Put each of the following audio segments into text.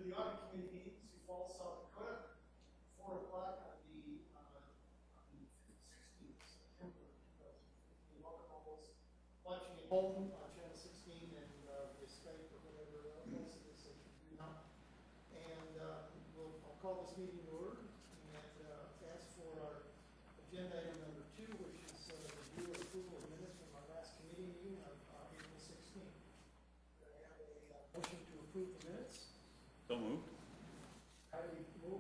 to the audit committee meeting, Sioux Falls, South Dakota, 4 o'clock on the 16th of September 2015. Welcome all those watching at home on Channel 16 and via Skype or whatever else it is that you do now. And I'll call this meeting to order and ask for our agenda item number 2, which is review and approval of minutes from our last committee meeting on April 16th. Do I have a motion to approve the minutes? So moved. How do we move?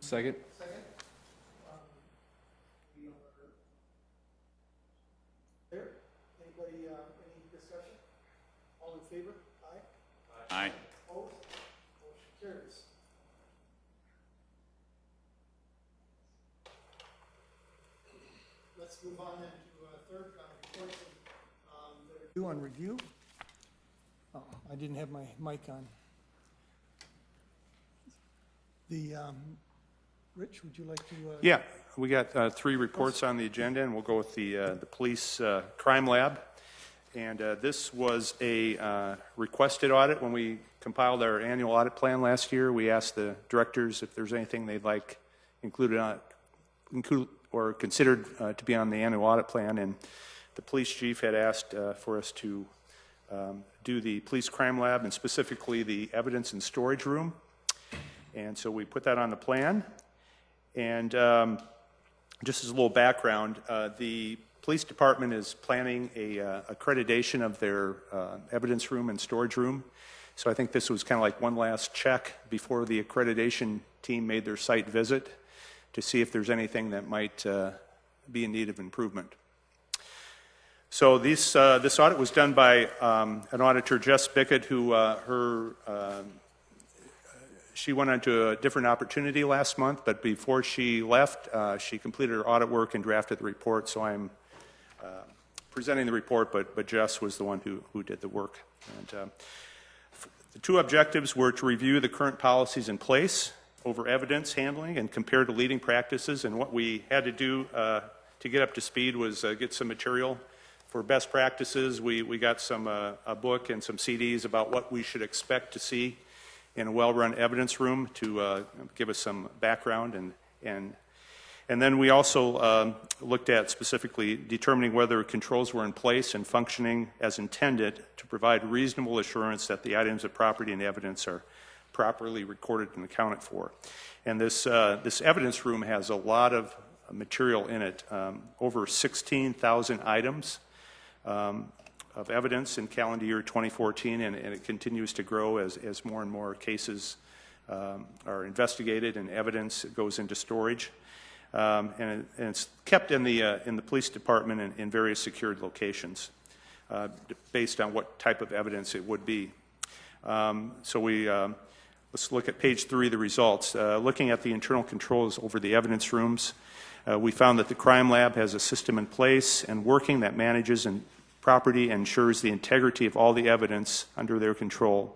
Second. Second. We are there. Anybody, any discussion? All in favor? Aye. Aye. Opposed? Motion carries. Let's move on then to third reports that are due on review. Oh, I didn't have my mic on. The Rich, would you like to? Yeah, we got 3 reports on the agenda, and we'll go with the police crime lab. And this was a requested audit. When we compiled our annual audit plan last year, we asked the directors if there's anything they'd like included or considered to be on the annual audit plan. And the police chief had asked for us to do the police crime lab, and specifically the evidence and storage room. And so we put that on the plan. And just as a little background, the police department is planning a accreditation of their evidence room and storage room. So I think this was kind of like one last check before the accreditation team made their site visit to see if there's anything that might be in need of improvement. So this audit was done by an auditor, Jess Bickett, who she went on to a different opportunity last month, but before she left, she completed her audit work and drafted the report. So I'm presenting the report, but Jess was the one who did the work. And the 2 objectives were to review the current policies in place over evidence handling and compare to leading practices. And what we had to do to get up to speed was get some material for best practices. We got some a book and some CDs about what we should expect to see in a well-run evidence room to give us some background, and then we also looked at specifically determining whether controls were in place and functioning as intended to provide reasonable assurance that the items of property and evidence are properly recorded and accounted for. And this evidence room has a lot of material in it, over 16,000 items of evidence in calendar year 2014, and it continues to grow as more and more cases are investigated and evidence goes into storage. And it's kept in the police department in various secured locations based on what type of evidence it would be. So let's look at page 3, the results. Looking at the internal controls over the evidence rooms, we found that the crime lab has a system in place and working that manages and property ensures the integrity of all the evidence under their control.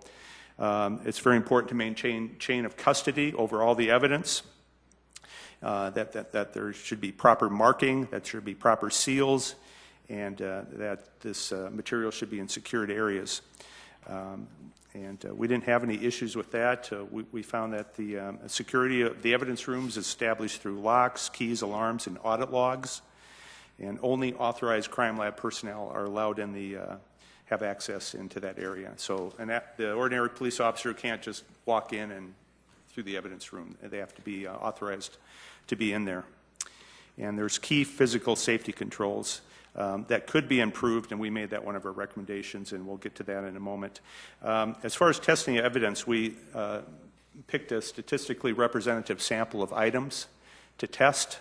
It's very important to maintain chain of custody over all the evidence, that there should be proper marking, that should be proper seals, and that this material should be in secured areas. We didn't have any issues with that. We found that the security of the evidence rooms is established through locks, keys, alarms, and audit logs. And only authorized crime lab personnel are allowed in have access into that area. So, the ordinary police officer can't just walk in and through the evidence room. They have to be authorized to be in there. And there's key physical safety controls that could be improved, and we made that one of our recommendations, and we'll get to that in a moment. As far as testing evidence, we picked a statistically representative sample of items to test,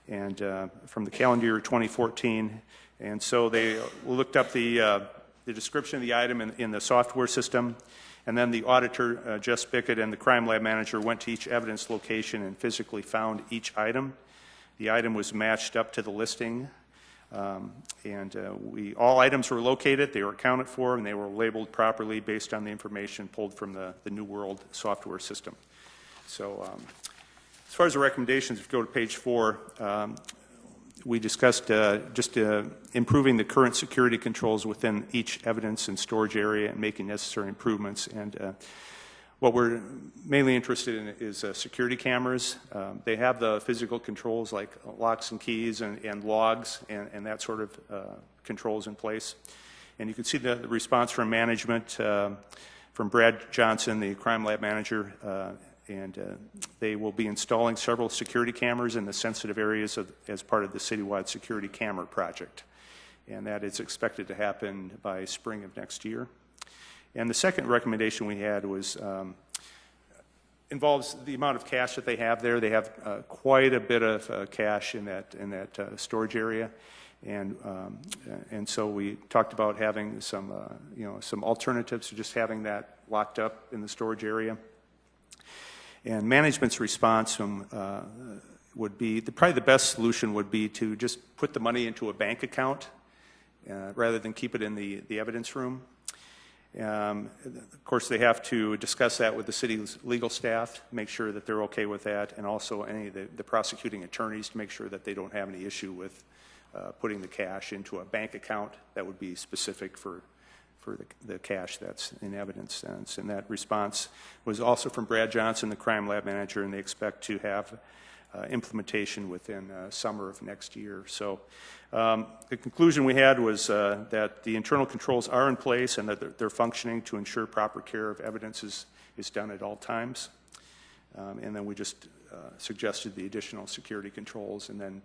and from the calendar year 2014, and so they looked up the description of the item in the software system, and then the auditor, Jess Bickett, and the crime lab manager went to each evidence location and physically found each item. The item was matched up to the listing, and all items were located, they were accounted for, and they were labeled properly based on the information pulled from the New World software system. So as far as the recommendations, if you go to page 4, we discussed just improving the current security controls within each evidence and storage area and making necessary improvements. And What we're mainly interested in is security cameras. They have the physical controls like locks and keys and logs and that sort of controls in place. And you can see the response from management, from Brad Johnson, the crime lab manager, and they will be installing several security cameras in the sensitive areas as part of the citywide security camera project. And that is expected to happen by spring of next year. And the second recommendation we had was involves the amount of cash that they have there. They have quite a bit of cash in that storage area, and so we talked about having some some alternatives to just having that locked up in the storage area. And management's response would be probably the best solution would be to just put the money into a bank account rather than keep it in the evidence room. Of course, they have to discuss that with the city's legal staff, make sure that they're okay with that, and also any of the prosecuting attorneys to make sure that they don't have any issue with putting the cash into a bank account that would be specific for the cash that's in evidence. And that response was also from Brad Johnson, the crime lab manager, and they expect to have implementation within summer of next year. So the conclusion we had was that the internal controls are in place and that they're functioning to ensure proper care of evidence is done at all times. And then we just suggested the additional security controls and then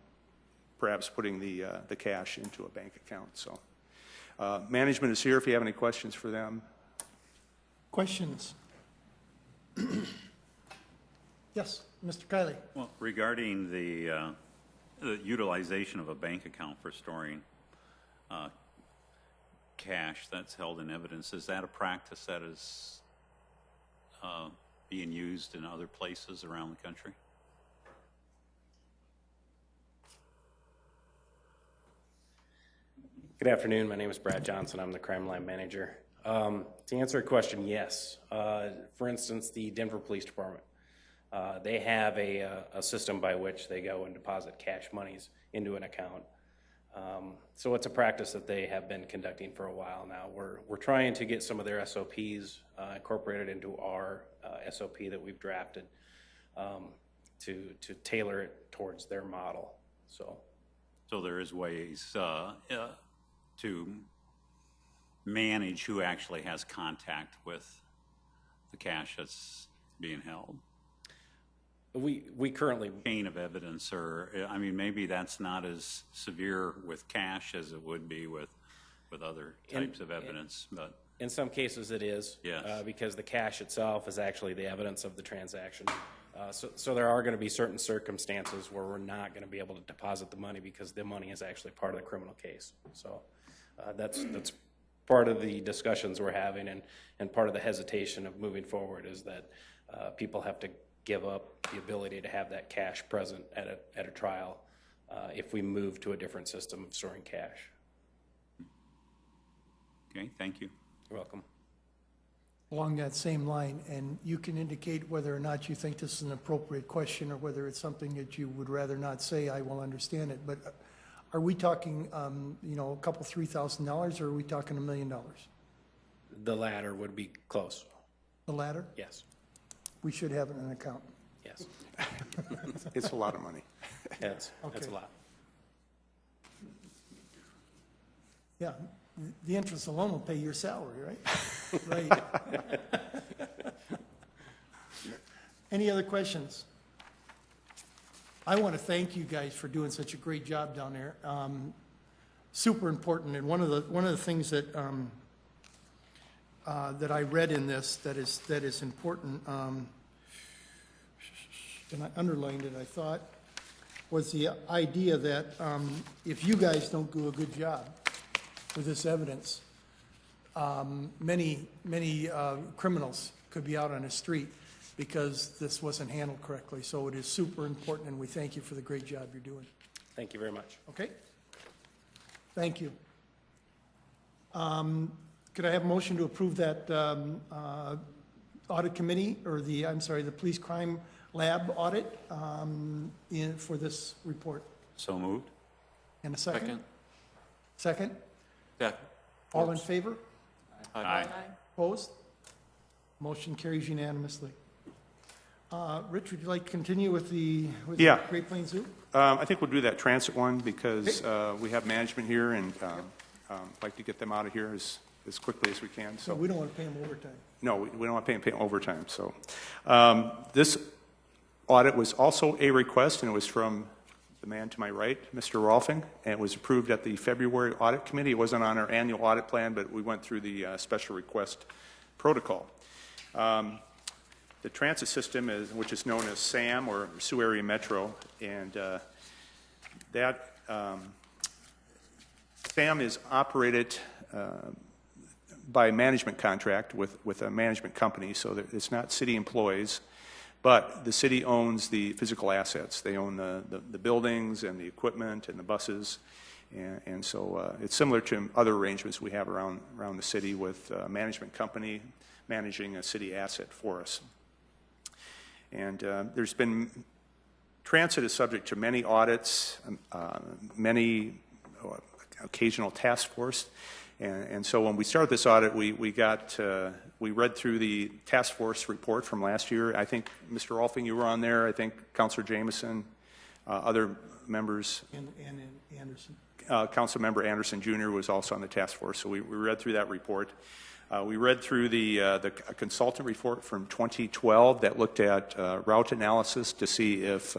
perhaps putting the cash into a bank account. So management is here if you have any questions for them. Questions? Yes, Mr. Kiley. Well, regarding the utilization of a bank account for storing cash that's held in evidence, is that a practice that is being used in other places around the country? Good afternoon. My name is Brad Johnson. I'm the crime lab manager. To answer your question, yes. For instance, the Denver Police Department. They have a system by which they go and deposit cash monies into an account. So it's a practice that they have been conducting for a while now. We're trying to get some of their SOPs incorporated into our SOP that we've drafted to tailor it towards their model. So there is ways to manage who actually has contact with the cash that's being held. We currently chain of evidence, or I mean, maybe that's not as severe with cash as it would be with other types of evidence, but in some cases it is. Yes. Because the cash itself is actually the evidence of the transaction. So there are going to be certain circumstances where we're not going to be able to deposit the money because the money is actually part of the criminal case. So that's part of the discussions we're having, and part of the hesitation of moving forward is that people have to give up the ability to have that cash present at a trial if we move to a different system of storing cash. Okay, thank you. You're welcome. Along that same line, and you can indicate whether or not you think this is an appropriate question or whether it's something that you would rather not say. I will understand it, but are we talking, a couple $3,000, or are we talking $1 million? The latter would be close. The latter? Yes. We should have it in an account. Yes. It's a lot of money. That's a Okay. lot. Yeah, the interest alone will pay your salary, right? Right. Any other questions? I want to thank you guys for doing such a great job down there. Super important, and one of the things that that I read in this that is important, and I underlined it, I thought, was the idea that if you guys don't do a good job with this evidence, many criminals could be out on the street because this wasn't handled correctly. So it is super important, and we thank you for the great job you're doing. Thank you very much. Okay? Thank you. Could I have a motion to approve that audit committee, or the police crime lab audit for this report? So moved. And a second? Second? Yeah. All in favor? Aye. Opposed? Motion carries unanimously. Rich, would you like to continue with the Yeah. Great Plains Zoo? I think we'll do that transit one because we have management here and like to get them out of here as quickly as we can. So So we don't want to pay them overtime. no, we don't want to pay overtime. So this audit was also a request, and it was from the man to my right, Mr. Rolfing, and it was approved at the February audit committee. It wasn't on our annual audit plan, but we went through the special request protocol. The transit system, which is known as SAM, or Sioux Area Metro, and that SAM is operated by management contract with a management company, so that it's not city employees, but the city owns the physical assets. They own the buildings and the equipment and the buses, and so it's similar to other arrangements we have around the city with a management company managing a city asset for us. And there's been, transit is subject to many audits, many occasional task force, and so when we started this audit, we read through the task force report from last year. I think, Mr. Rolfing, you were on there. I think Councilor Jameson, other members. And Anderson. Council Member Anderson Jr. was also on the task force, so we read through that report. We read through the consultant report from 2012 that looked at route analysis to see if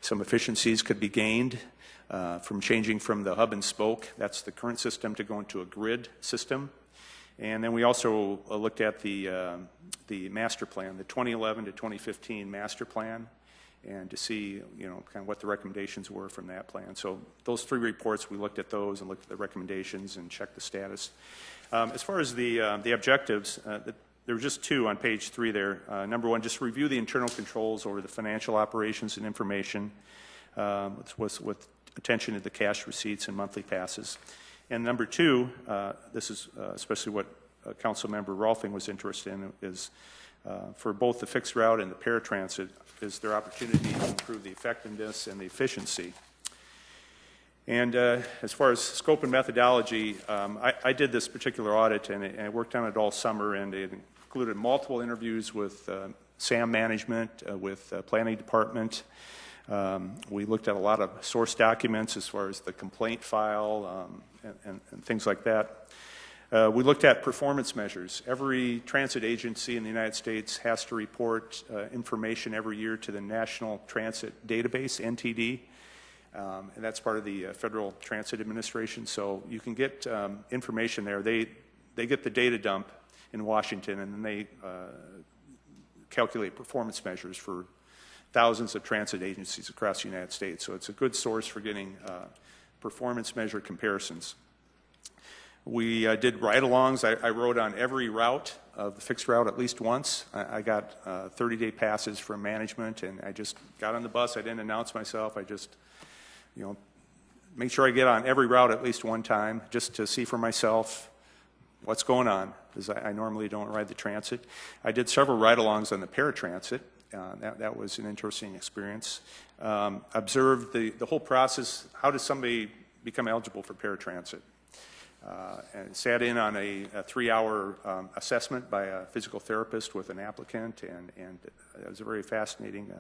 some efficiencies could be gained from changing from the hub and spoke, that's the current system, to go into a grid system. And then we also looked at the master plan, the 2011 to 2015 master plan, and to see, kind of what the recommendations were from that plan. So those three reports, we looked at those and looked at the recommendations and checked the status. As far as the objectives, there were just two on page 3 there. Number one, just review the internal controls over the financial operations and information with attention to the cash receipts and monthly passes. And number two, this is especially what Council Member Rolfing was interested in, is for both the fixed route and the paratransit, is there opportunity to improve the effectiveness and the efficiency. And as far as scope and methodology, I did this particular audit, and I worked on it all summer, and it included multiple interviews with SAM management, with planning department. We looked at a lot of source documents as far as the complaint file and things like that. We looked at performance measures. Every transit agency in the United States has to report information every year to the National Transit Database, NTD. And that's part of the Federal Transit Administration. So you can get information there. They get the data dump in Washington, and then they calculate performance measures for thousands of transit agencies across the United States. So it's a good source for getting performance measure comparisons. We did ride-alongs. I rode on every route of the fixed route at least once. I got 30-day passes from management, and I just got on the bus. I didn't announce myself. I just make sure I get on every route at least one time just to see for myself what's going on, because I normally don't ride the transit. I did several ride-alongs on the paratransit. That was an interesting experience. Observed the whole process. How does somebody become eligible for paratransit? And sat in on a 3-hour assessment by a physical therapist with an applicant, and it was a very fascinating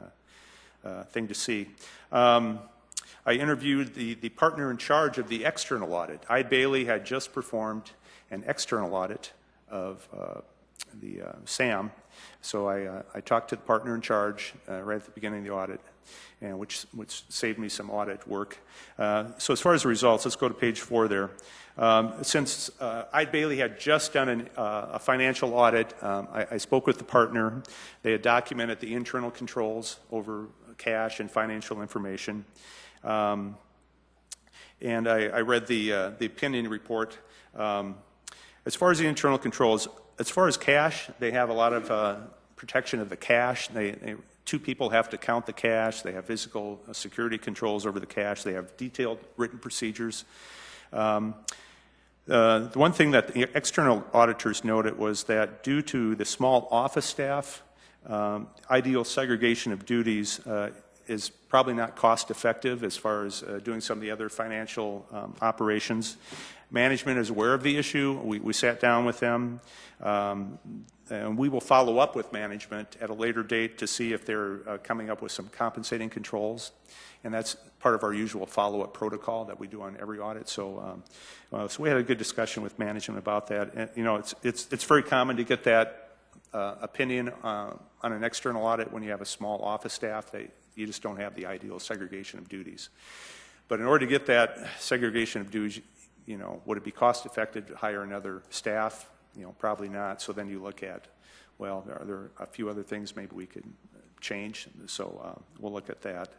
thing to see. I interviewed the partner in charge of the external audit. Bailey had just performed an external audit of the SAM, so I talked to the partner in charge right at the beginning of the audit, and which saved me some audit work. So as far as the results, let's go to page 4 there. Since Bailey had just done a financial audit, I spoke with the partner. They had documented the internal controls over cash and financial information. And I read the opinion report. As far as the internal controls, as far as cash, they have a lot of protection of the cash. Two people have to count the cash. They have physical security controls over the cash. They have detailed written procedures. The one thing that the external auditors noted was that due to the small office staff, ideal segregation of duties is probably not cost effective as far as doing some of the other financial operations. Management is aware of the issue. We sat down with them, and we will follow up with management at a later date to see if they're coming up with some compensating controls. And that's part of our usual follow-up protocol that we do on every audit. So, so we had a good discussion with management about that. And, you know, it's very common to get that opinion on an external audit when you have a small office staff. You just don't have the ideal segregation of duties. But in order to get that segregation of duties, you know, would it be cost effective to hire another staff? You know, probably not. So then you look at, well, are there a few other things maybe we could change? So we'll look at that.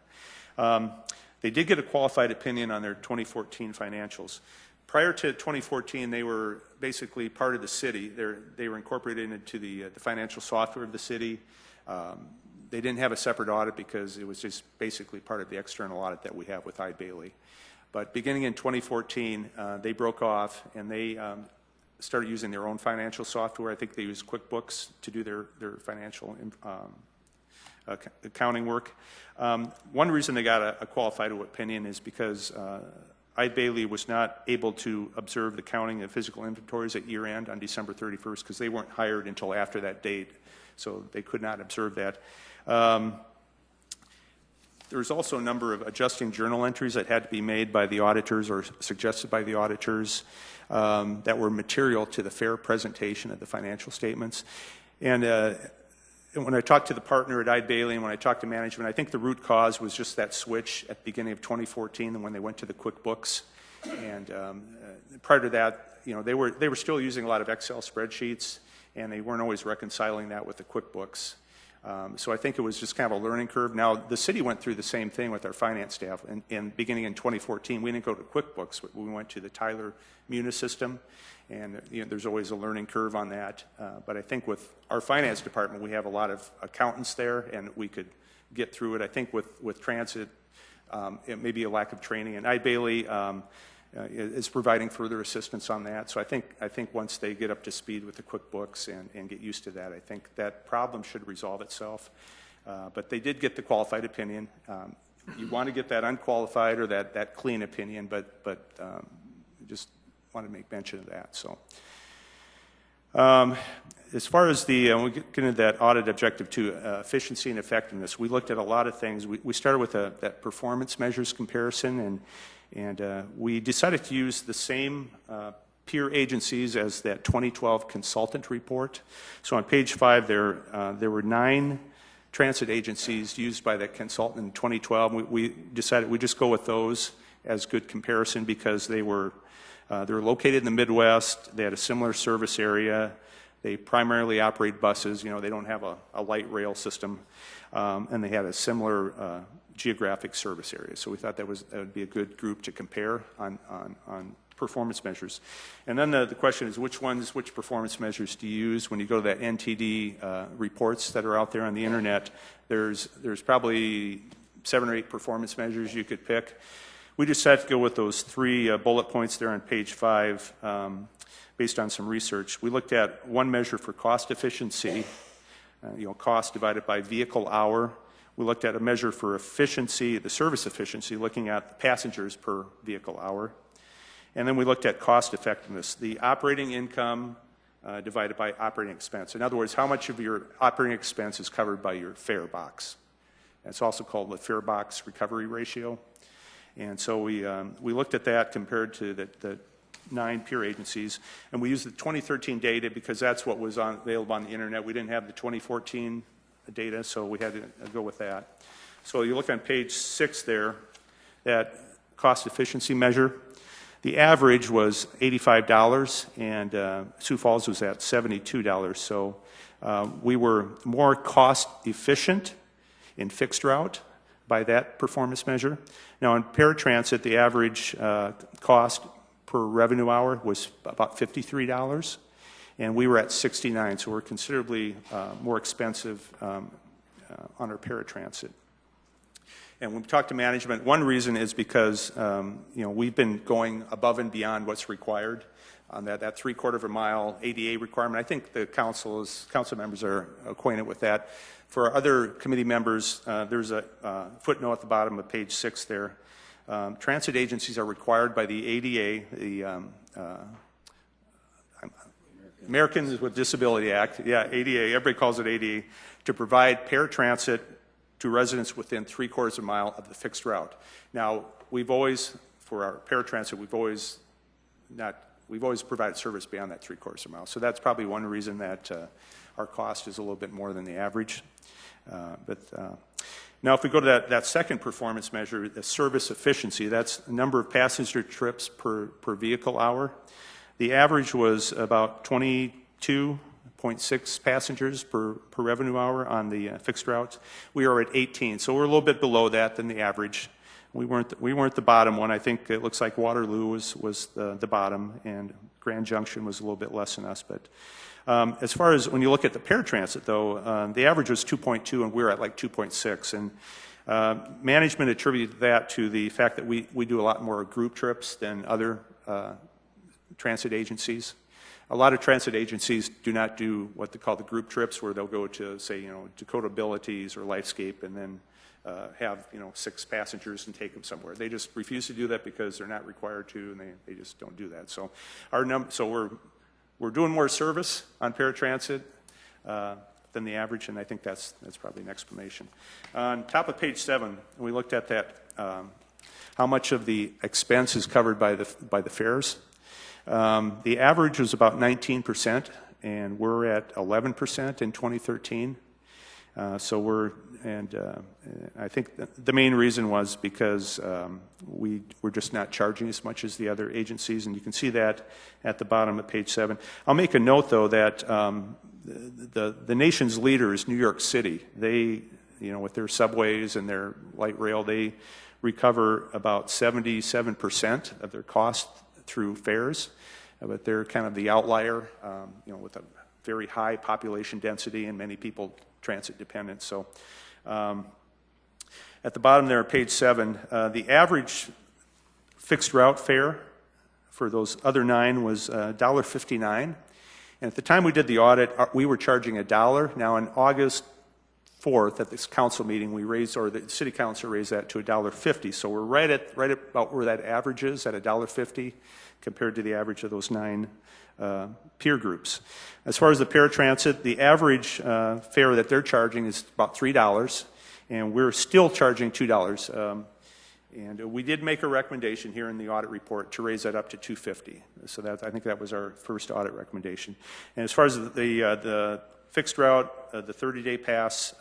They did get a qualified opinion on their 2014 financials. Prior to 2014, they were basically part of the city. They were incorporated into the financial software of the city. They didn't have a separate audit because it was just basically part of the external audit that we have with Eide Bailly. But beginning in 2014, they broke off and they started using their own financial software. I think they use QuickBooks to do their financial accounting work. One reason they got a qualified opinion is because Eide Bailly was not able to observe the counting of physical inventories at year end on December 31st because they weren't hired until after that date, so they could not observe that. There's also a number of adjusting journal entries that had to be made by the auditors or suggested by the auditors that were material to the fair presentation of the financial statements. And when I talked to the partner at Eide Bailly and when I talked to management, I think the root cause was just that switch at the beginning of 2014 and when they went to the QuickBooks. And prior to that, you know, they were still using a lot of Excel spreadsheets and they weren't always reconciling that with the QuickBooks. So I think it was just kind of a learning curve. Now, the city went through the same thing with our finance staff. And beginning in 2014, we didn't go to QuickBooks. We went to the Tyler Munis system. And you know, there's always a learning curve on that. But I think with our finance department, we have a lot of accountants there, and we could get through it. I think with transit, it may be a lack of training. And Eide Bailly is providing further assistance on that. So I think once they get up to speed with the QuickBooks and get used to that, I think that problem should resolve itself. But they did get the qualified opinion. You want to get that unqualified or that clean opinion, but just want to make mention of that. So as far as we get into that audit objective 2, efficiency and effectiveness, we looked at a lot of things. We started with that performance measures comparison, and we decided to use the same peer agencies as that 2012 consultant report. So on page 5 there were 9 transit agencies used by that consultant in 2012. We decided we'd just go with those as good comparison because they were located in the Midwest. They had a similar service area. They primarily operate buses. You know, they don't have a light rail system, and they had a similar geographic service area. So we thought that would be a good group to compare on performance measures. And then the question is which performance measures do you use when you go to that NTD reports that are out there on the internet? There's probably 7 or 8 performance measures you could pick. We decided to go with those 3 bullet points there on page 5 based on some research. We looked at one measure for cost efficiency, cost divided by vehicle hour. We looked at a measure for efficiency, the service efficiency, looking at passengers per vehicle hour. And then we looked at cost effectiveness, the operating income divided by operating expense. In other words, how much of your operating expense is covered by your fare box. It's also called the fare box recovery ratio. And so we looked at that compared to the 9 peer agencies, and we used the 2013 data because that's what was available on the internet. We didn't have the 2014 data, so we had to go with that. So you look on page 6 there, that cost efficiency measure. The average was $85, and Sioux Falls was at $72. So we were more cost efficient in fixed route by that performance measure. Now in paratransit, the average cost per revenue hour was about $53, and we were at $69, so we're considerably more expensive on our paratransit. And when we talk to management, one reason is because we've been going above and beyond what's required on that 3/4 of a mile ADA requirement. I think the council members are acquainted with that. For our other committee members, there's a footnote at the bottom of page 6 there. Transit agencies are required by the ADA, the Americans with Disability Act, yeah, ADA, everybody calls it ADA, to provide paratransit to residents within 3/4 of a mile of the fixed route. Now, we've always, for our paratransit, we've always provided service beyond that 3/4 of a mile. So that's probably one reason that our cost is a little bit more than the average. Now, if we go to that second performance measure, the service efficiency, that's the number of passenger trips per vehicle hour. The average was about 22.6 passengers per revenue hour on the fixed routes. We are at 18, so we're a little bit below that than the average. We weren't the bottom one. I think it looks like Waterloo was the bottom, and Grand Junction was a little bit less than us. But as far as when you look at the paratransit, though, the average was 2.2, and we're at like 2.6. And management attributed that to the fact that we do a lot more group trips than other transit agencies. A lot of transit agencies do not do what they call the group trips, where they'll go to, say, Dakota Abilities or Lifescape, and then have 6 passengers and take them somewhere. They just refuse to do that because they're not required to, and they just don't do that. So we're doing more service on paratransit than the average, and I think that's probably an explanation. On top of page 7, we looked at that how much of the expense is covered by the fares. The average was about 19%, and we're at 11% in 2013. I think the main reason was because we were just not charging as much as the other agencies, and you can see that at the bottom of page 7. I'll make a note, though, that the nation's leader is New York City. They, with their subways and their light rail, they recover about 77% of their cost through fares, but they're kind of the outlier, with a very high population density and many people transit dependent. So at the bottom there, page 7, the average fixed route fare for those other 9 was $1.59. And at the time we did the audit, we were charging $1. Now on August 4th at this council meeting, we raised, or the city council raised that to $1.50. So we're right about where that average is, at $1.50, compared to the average of those 9 peer groups. As far as the paratransit, the average fare that they're charging is about $3, and we're still charging $2. And we did make a recommendation here in the audit report to raise that up to $2.50. So I think that was our first audit recommendation. And as far as the fixed route, the 30-day pass,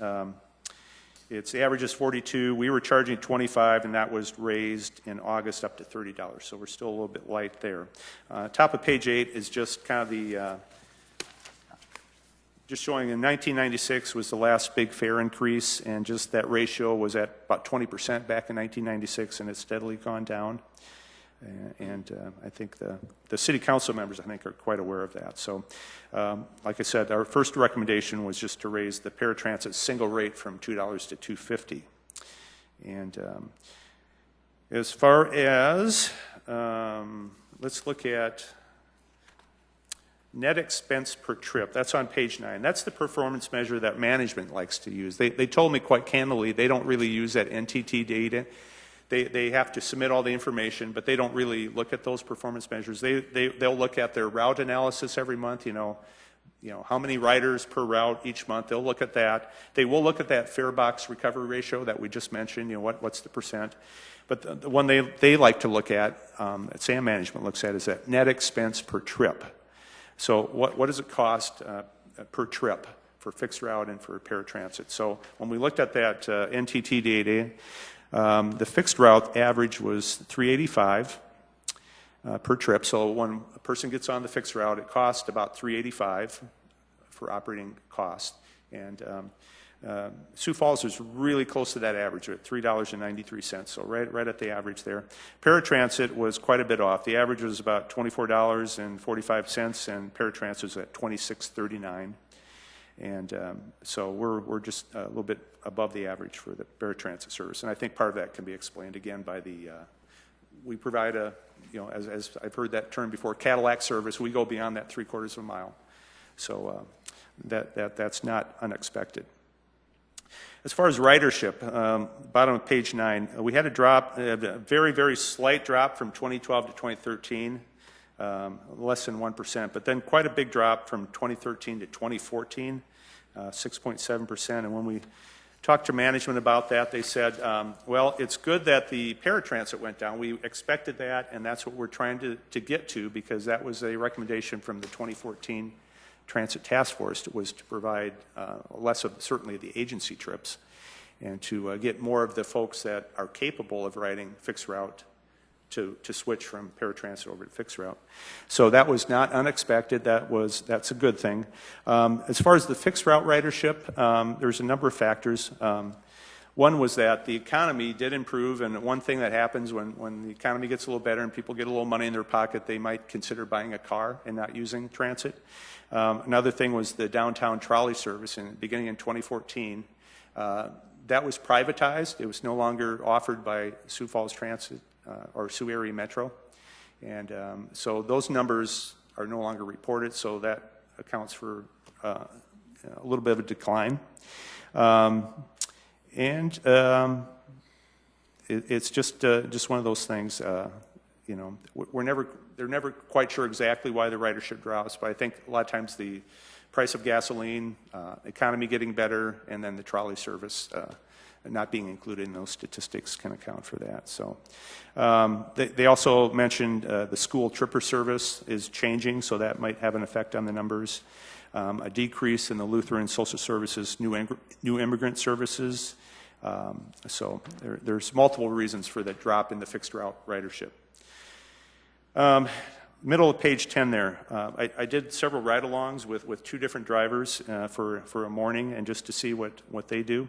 the average is $42. We were charging $25, and that was raised in August up to $30. So we're still a little bit light there. Top of page 8 is just kind of just showing in 1996 was the last big fare increase, and just that ratio was at about 20% back in 1996, and it's steadily gone down. And I think the city council members, I think, are quite aware of that. So, like I said, our first recommendation was just to raise the paratransit single rate from $2 to $2.50. And as far as, let's look at net expense per trip. That's on page 9. That's the performance measure that management likes to use. They told me quite candidly they don't really use that NTT data. They have to submit all the information, but they don't really look at those performance measures. They'll look at their route analysis every month, how many riders per route each month. They'll look at that. They will look at that fare box recovery ratio that we just mentioned, what's the percent. But the one they like to look at, that SAM management looks at, is that net expense per trip. So what does it cost per trip for fixed route and for paratransit? So when we looked at that NTT data, the fixed route average was $3.85 per trip. So when a person gets on the fixed route, it costs about $3.85 for operating cost. And Sioux Falls is really close to that average at $3.93. So right at the average there. Paratransit was quite a bit off. The average was about $24.45, and paratransit was at $26.39. And so we're just a little bit above the average for the paratransit service. And I think part of that can be explained again by we provide as I've heard that term before, Cadillac service. We go beyond that 3/4 of a mile. So that's not unexpected. As far as ridership, bottom of page 9, we had a drop, a very, very slight drop from 2012 to 2013, less than 1%, but then quite a big drop from 2013 to 2014, 6.7%. And when we talked to management about that, they said, well, it's good that the paratransit went down. We expected that, and that's what we're trying to get to, because that was a recommendation from the 2014 Transit Task Force, was to provide less of certainly the agency trips, and to get more of the folks that are capable of riding fixed route to switch from paratransit over to fixed route. So that was not unexpected. That's a good thing. As far as the fixed route ridership, there's a number of factors. One was that the economy did improve, and one thing that happens when the economy gets a little better and people get a little money in their pocket, they might consider buying a car and not using transit. Another thing was the downtown trolley service, beginning in 2014. That was privatized. It was no longer offered by Sioux Falls Transit or Sioux Area Metro. And so those numbers are no longer reported, so that accounts for a little bit of a decline. It's just one of those things. You know, they're never quite sure exactly why the ridership drops, but I think a lot of times the price of gasoline, economy getting better, and then the trolley service not being included in those statistics can account for that. So they also mentioned the school tripper service is changing, so that might have an effect on the numbers. A decrease in the Lutheran Social Services new immigrant services. So there's multiple reasons for that drop in the fixed route ridership. Middle of page 10 there, I did several ride-alongs with two different drivers for a morning, and just to see what they do.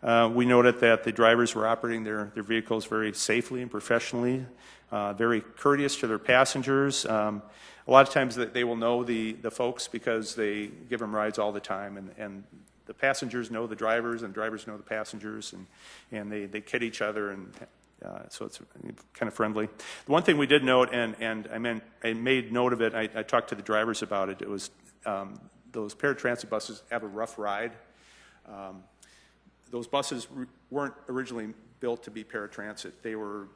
We noted that the drivers were operating their vehicles very safely and professionally, very courteous to their passengers. A lot of times they will know the folks because they give them rides all the time, and the passengers know the drivers, and drivers know the passengers, and they kid each other, and so it's kind of friendly. The one thing we did note, and I made note of it, I talked to the drivers about it, it was those paratransit buses have a rough ride. Those buses weren't originally built to be paratransit. They were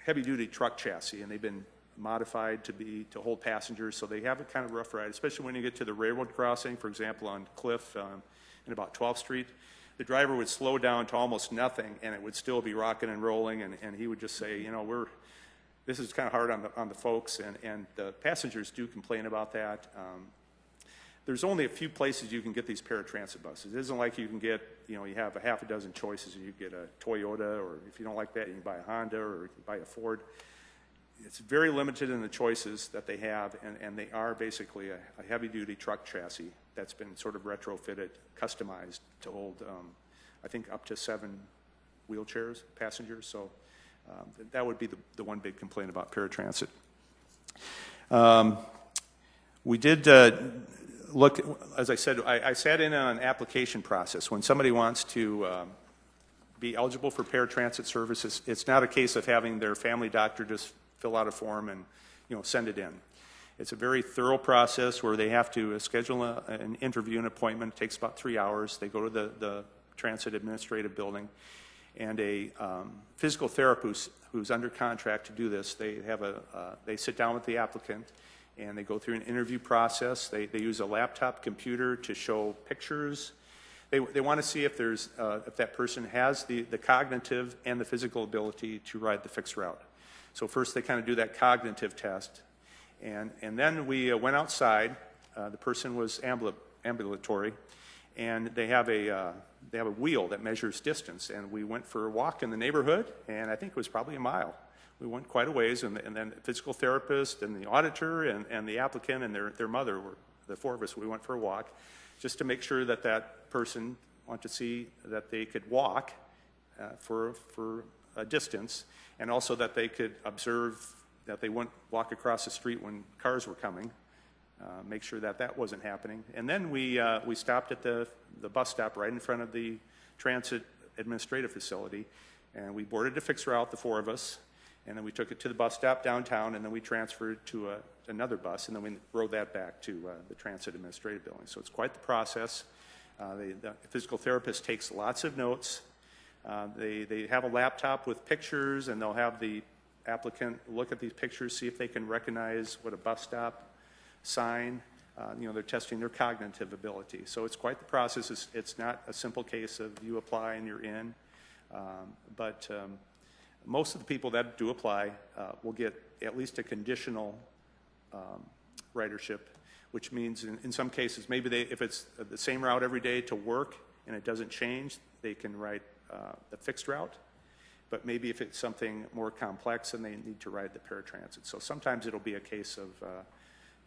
heavy-duty truck chassis, and they've been modified to hold passengers, so they have a kind of rough ride, especially when you get to the railroad crossing, for example, on Cliff in about 12th Street. The driver would slow down to almost nothing, and it would still be rocking and rolling, and he would just say, you know, this is kind of hard on the folks, and the passengers do complain about that. There's only a few places you can get these paratransit buses. It isn't like you can get, you know, you have a half a dozen choices, and you get a Toyota, or if you don't like that, you can buy a Honda, or you can buy a Ford. It's very limited in the choices that they have, and they are basically a heavy-duty truck chassis that's been sort of retrofitted, customized to hold, I think, up to 7 wheelchairs, passengers. So that would be the one big complaint about paratransit. We did look, as I said, I sat in on an application process. When somebody wants to be eligible for paratransit services, it's not a case of having their family doctor just fill out a form and, you know, send it in. It's a very thorough process where they have to schedule an interview, an appointment. It takes about 3 hours. They go to the transit administrative building, and a physical therapist who's under contract to do this, they sit down with the applicant, and they go through an interview process. They use a laptop computer to show pictures. They want to see if that person has the cognitive and the physical ability to ride the fixed route. So first they kind of do that cognitive test, and then we went outside. The person was ambulatory, and they have a wheel that measures distance, and we went for a walk in the neighborhood, and I think it was probably a mile. We went quite a ways, and then the physical therapist and the auditor and the applicant and their mother, the four of us, we went for a walk just to make sure that person wanted to see that they could walk for a distance, and also that they could observe that they wouldn't walk across the street when cars were coming, make sure that wasn't happening. And then we stopped at the bus stop right in front of the transit administrative facility, and we boarded a fixed route, the four of us, and then we took it to the bus stop downtown, and then we transferred to another bus, and then we rode that back to the transit administrative building. So it's quite the process. The physical therapist takes lots of notes. They have a laptop with pictures, and they'll have the applicant look at these pictures, see if they can recognize what a bus stop sign. They're testing their cognitive ability. So it's quite the process. It's not a simple case of you apply and you're in. But most of the people that do apply will get at least a conditional ridership, which means in some cases, maybe if it's the same route every day to work and it doesn't change, they can ride the fixed route. But maybe if it's something more complex, then they need to ride the paratransit. So sometimes it'll be a case of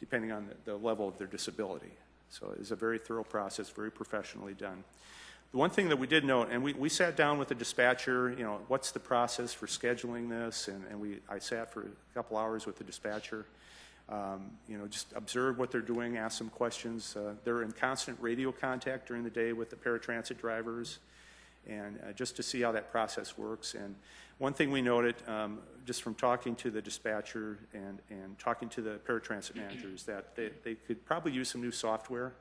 depending on the level of their disability. So it's a very thorough process, very professionally done. The one thing that we did note, and we sat down with the dispatcher, what's the process for scheduling this? And I sat for a couple hours with the dispatcher, just observe what they're doing, ask some questions. They're in constant radio contact during the day with the paratransit drivers, and just to see how that process works. And one thing we noted, just from talking to the dispatcher and talking to the paratransit managers, that they could probably use some new software.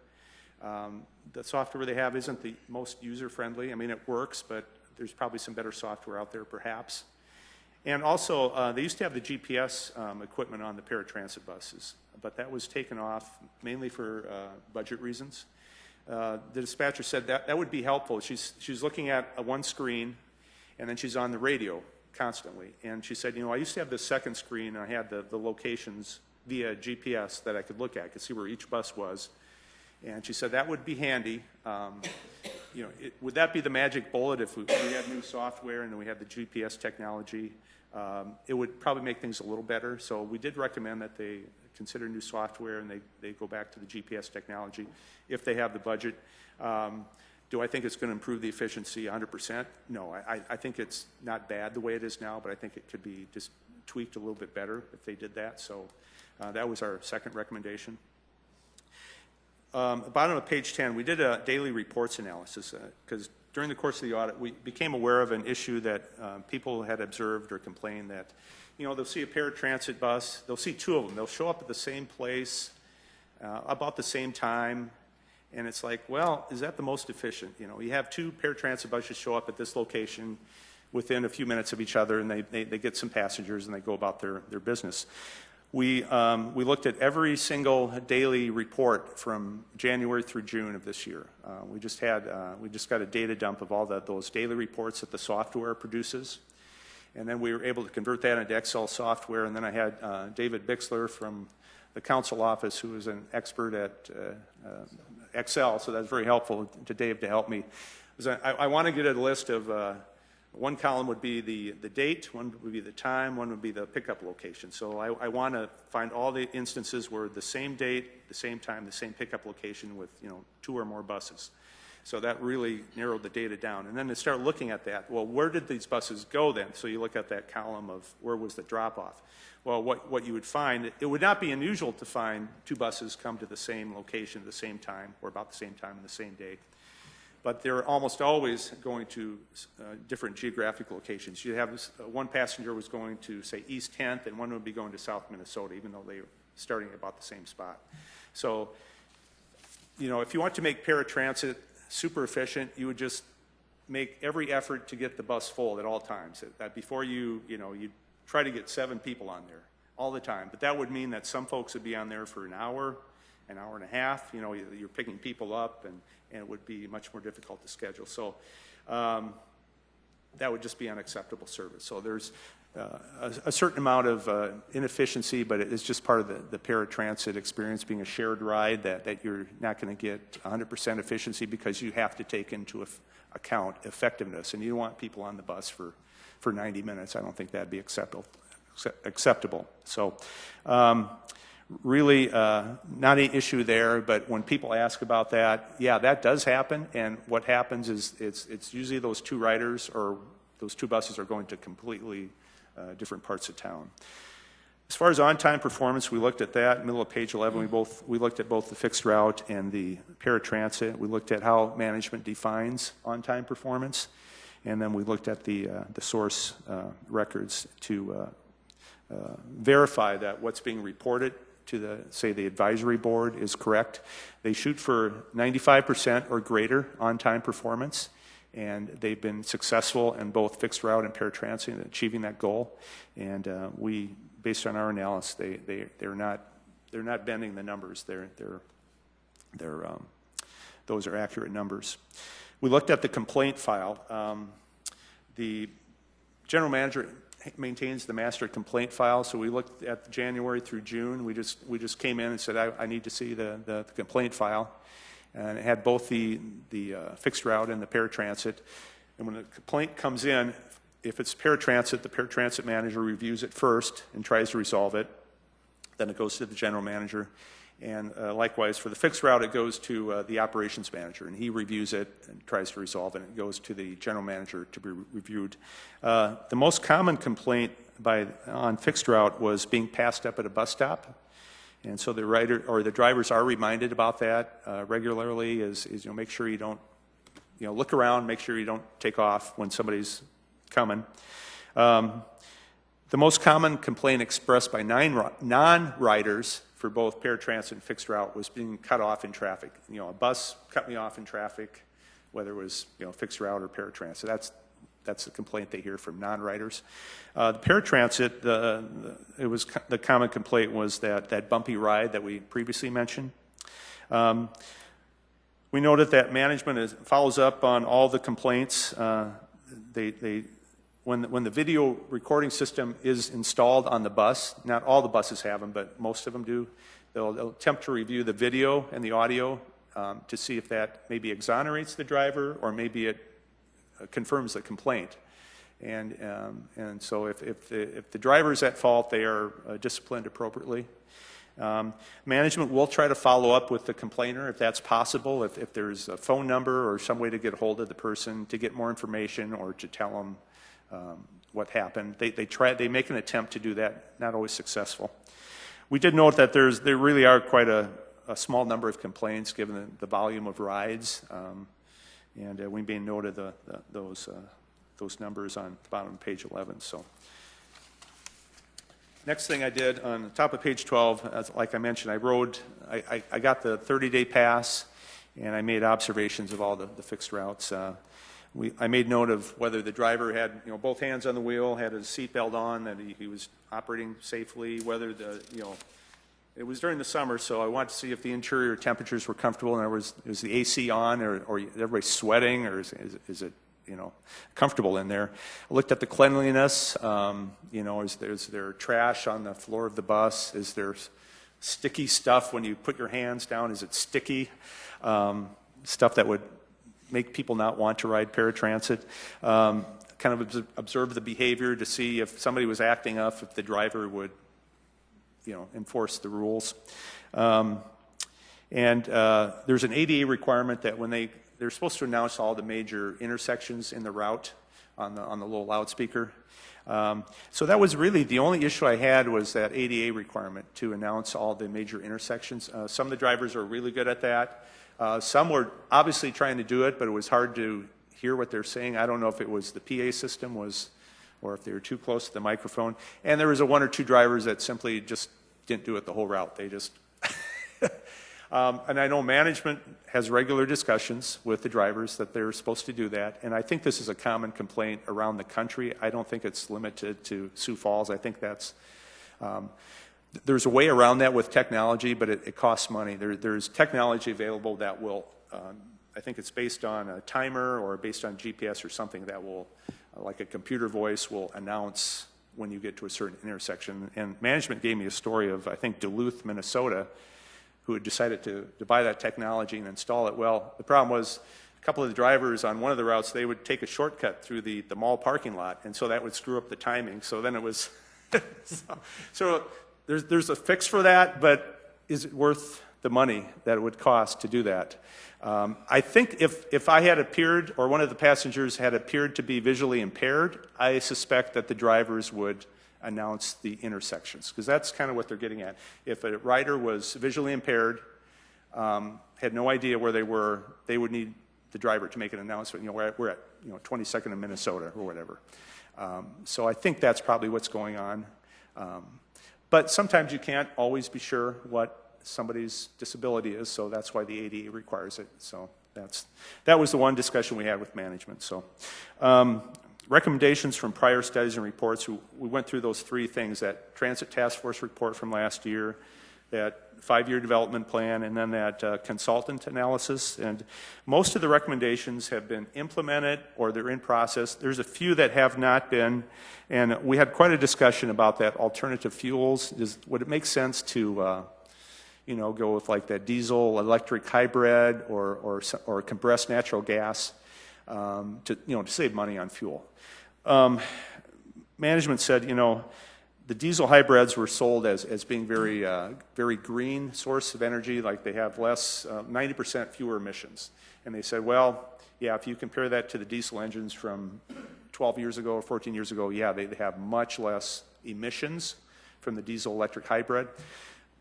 The software they have isn't the most user-friendly. I mean, it works, but there's probably some better software out there, perhaps. And also, they used to have the GPS equipment on the paratransit buses, but that was taken off mainly for budget reasons. The dispatcher said that would be helpful. She's looking at one screen, and then she's on the radio constantly. And she said, I used to have the second screen, and I had the locations via GPS that I could look at. I could see where each bus was. And she said that would be handy. Would that be the magic bullet if we had new software and then we had the GPS technology? It would probably make things a little better. So we did recommend that they consider new software and they go back to the GPS technology if they have the budget. Do I think it's going to improve the efficiency 100%? No, I think it's not bad the way it is now, but I think it could be just tweaked a little bit better if they did that. So that was our second recommendation. Bottom of page 10, we did a daily reports analysis because during the course of the audit, we became aware of an issue that people had observed or complained that, they'll see a paratransit bus, they'll see two of them, they'll show up at the same place about the same time, and it's like, well, is that the most efficient? You have two paratransit buses show up at this location within a few minutes of each other, and they get some passengers and they go about their business. We looked at every single daily report from January through June of this year. We just got a data dump of all those daily reports that the software produces, and then we were able to convert that into Excel software. And then I had David Bixler from the council office, who is an expert at Excel, so that's very helpful to Dave to help me. I want to get a list of. One column would be the date, one would be the time, one would be the pickup location. So I want to find all the instances where the same date, the same time, the same pickup location with two or more buses. So that really narrowed the data down. And then to start looking at that, well, where did these buses go then? So you look at that column of where was the drop-off. Well, what you would find, it would not be unusual to find two buses come to the same location at the same time or about the same time on the same day. But they're almost always going to different geographic locations. You have one passenger was going to, say, East 10th, and one would be going to South Minnesota, even though they were starting at about the same spot. So, if you want to make paratransit super efficient, you would just make every effort to get the bus full at all times. That before you try to get 7 people on there all the time. But that would mean that some folks would be on there for an hour and a half. You're picking people up, and it would be much more difficult to schedule. So that would just be unacceptable service. So there's a certain amount of inefficiency, but it's just part of the paratransit experience, being a shared ride, that you're not going to get 100% efficiency because you have to take into account effectiveness. And you don't want people on the bus for 90 minutes. I don't think that'd be acceptable. So really not an issue there, but when people ask about that, yeah, that does happen. And what happens is it's usually those two riders or those two buses are going to completely different parts of town. As far as on-time performance, we looked at that. Middle of page 11, we looked at both the fixed route and the paratransit. We looked at how management defines on-time performance, and then we looked at the source records to verify that what's being reported say, the advisory board is correct. They shoot for 95% or greater on-time performance, and they've been successful in both fixed route and paratransit in achieving that goal. And we, based on our analysis, they're not bending the numbers. Those are accurate numbers. We looked at the complaint file. The general manager maintains the master complaint file, so we looked at January through June. We just came in and said, I need to see the complaint file, and it had both the fixed route and the paratransit. And when the complaint comes in, if it's paratransit, the paratransit manager reviews it first and tries to resolve it. Then it goes to the general manager. And likewise, for the fixed route, it goes to the operations manager, and he reviews it and tries to resolve it. It goes to the general manager to be reviewed. The most common complaint on fixed route was being passed up at a bus stop, and so the rider or the drivers are reminded about that regularly. Is make sure you don't look around, make sure you don't take off when somebody's coming. The most common complaint expressed by non-riders for both paratransit and fixed route was being cut off in traffic. A bus cut me off in traffic, whether it was fixed route or paratransit. That's the complaint they hear from non-riders. The paratransit, the common complaint was that bumpy ride that we previously mentioned. We noted that management follows up on all the complaints. When the video recording system is installed on the bus, not all the buses have them, but most of them do, they'll attempt to review the video and the audio to see if that maybe exonerates the driver or maybe it confirms the complaint. And so if the driver is at fault, they are disciplined appropriately. Management will try to follow up with the complainer if that's possible, if there's a phone number or some way to get a hold of the person to get more information or to tell them what happened. They make an attempt to do that, not always successful. We did note that there really are quite a small number of complaints given the volume of rides, and we may noted those numbers on the bottom of page 11. So, next thing I did on the top of page 12, like I mentioned, I got the 30-day pass, and I made observations of all the fixed routes. I made note of whether the driver had, both hands on the wheel, had his seatbelt on, that he was operating safely, whether it was during the summer, so I wanted to see if the interior temperatures were comfortable, and is the AC on, or everybody sweating, or is it, comfortable in there. I looked at the cleanliness, is there trash on the floor of the bus? Is there sticky stuff when you put your hands down? Is it sticky? Stuff that would make people not want to ride paratransit. Kind of observe the behavior to see if somebody was acting up, if the driver would, enforce the rules. And there's an ADA requirement that when they're supposed to announce all the major intersections in the route on the little loudspeaker. So that was really the only issue I had, was that ADA requirement to announce all the major intersections. Some of the drivers are really good at that. Some were obviously trying to do it, but it was hard to hear what they're saying. I don't know if it was the PA system or if they were too close to the microphone. And there was one or two drivers that simply just didn't do it the whole route. They just, and I know management has regular discussions with the drivers that they're supposed to do that. And I think this is a common complaint around the country. I don't think it's limited to Sioux Falls. I think that's, there's a way around that with technology, but it costs money. There's technology available that will, I think it's based on a timer or based on GPS or something that will, like a computer voice, will announce when you get to a certain intersection. And management gave me a story of, I think, Duluth, Minnesota, who had decided to buy that technology and install it. Well, the problem was a couple of the drivers on one of the routes, they would take a shortcut through the mall parking lot, and so that would screw up the timing. So then it was, so there's a fix for that, but is it worth the money that it would cost to do that? I think if I had appeared, or one of the passengers had appeared to be visually impaired, I suspect that the drivers would announce the intersections, because that's kind of what they're getting at. If a rider was visually impaired, had no idea where they were, they would need the driver to make an announcement. We're at 22nd in Minnesota or whatever. So I think that's probably what's going on. But sometimes you can't always be sure what somebody's disability is, so that's why the ADA requires it. So that was the one discussion we had with management. So recommendations from prior studies and reports, we went through those three things, that Transit Task Force report from last year, that 5-year development plan, and then that consultant analysis. And most of the recommendations have been implemented or they're in process. There's a few that have not been, and we had quite a discussion about that alternative fuels. Would it make sense to go with like that diesel electric hybrid or compressed natural gas to save money on fuel? Management said, the diesel hybrids were sold as being very green source of energy, like they have 90% fewer emissions. And they said, well, yeah, if you compare that to the diesel engines from 12 years ago or 14 years ago, yeah, they have much less emissions from the diesel electric hybrid.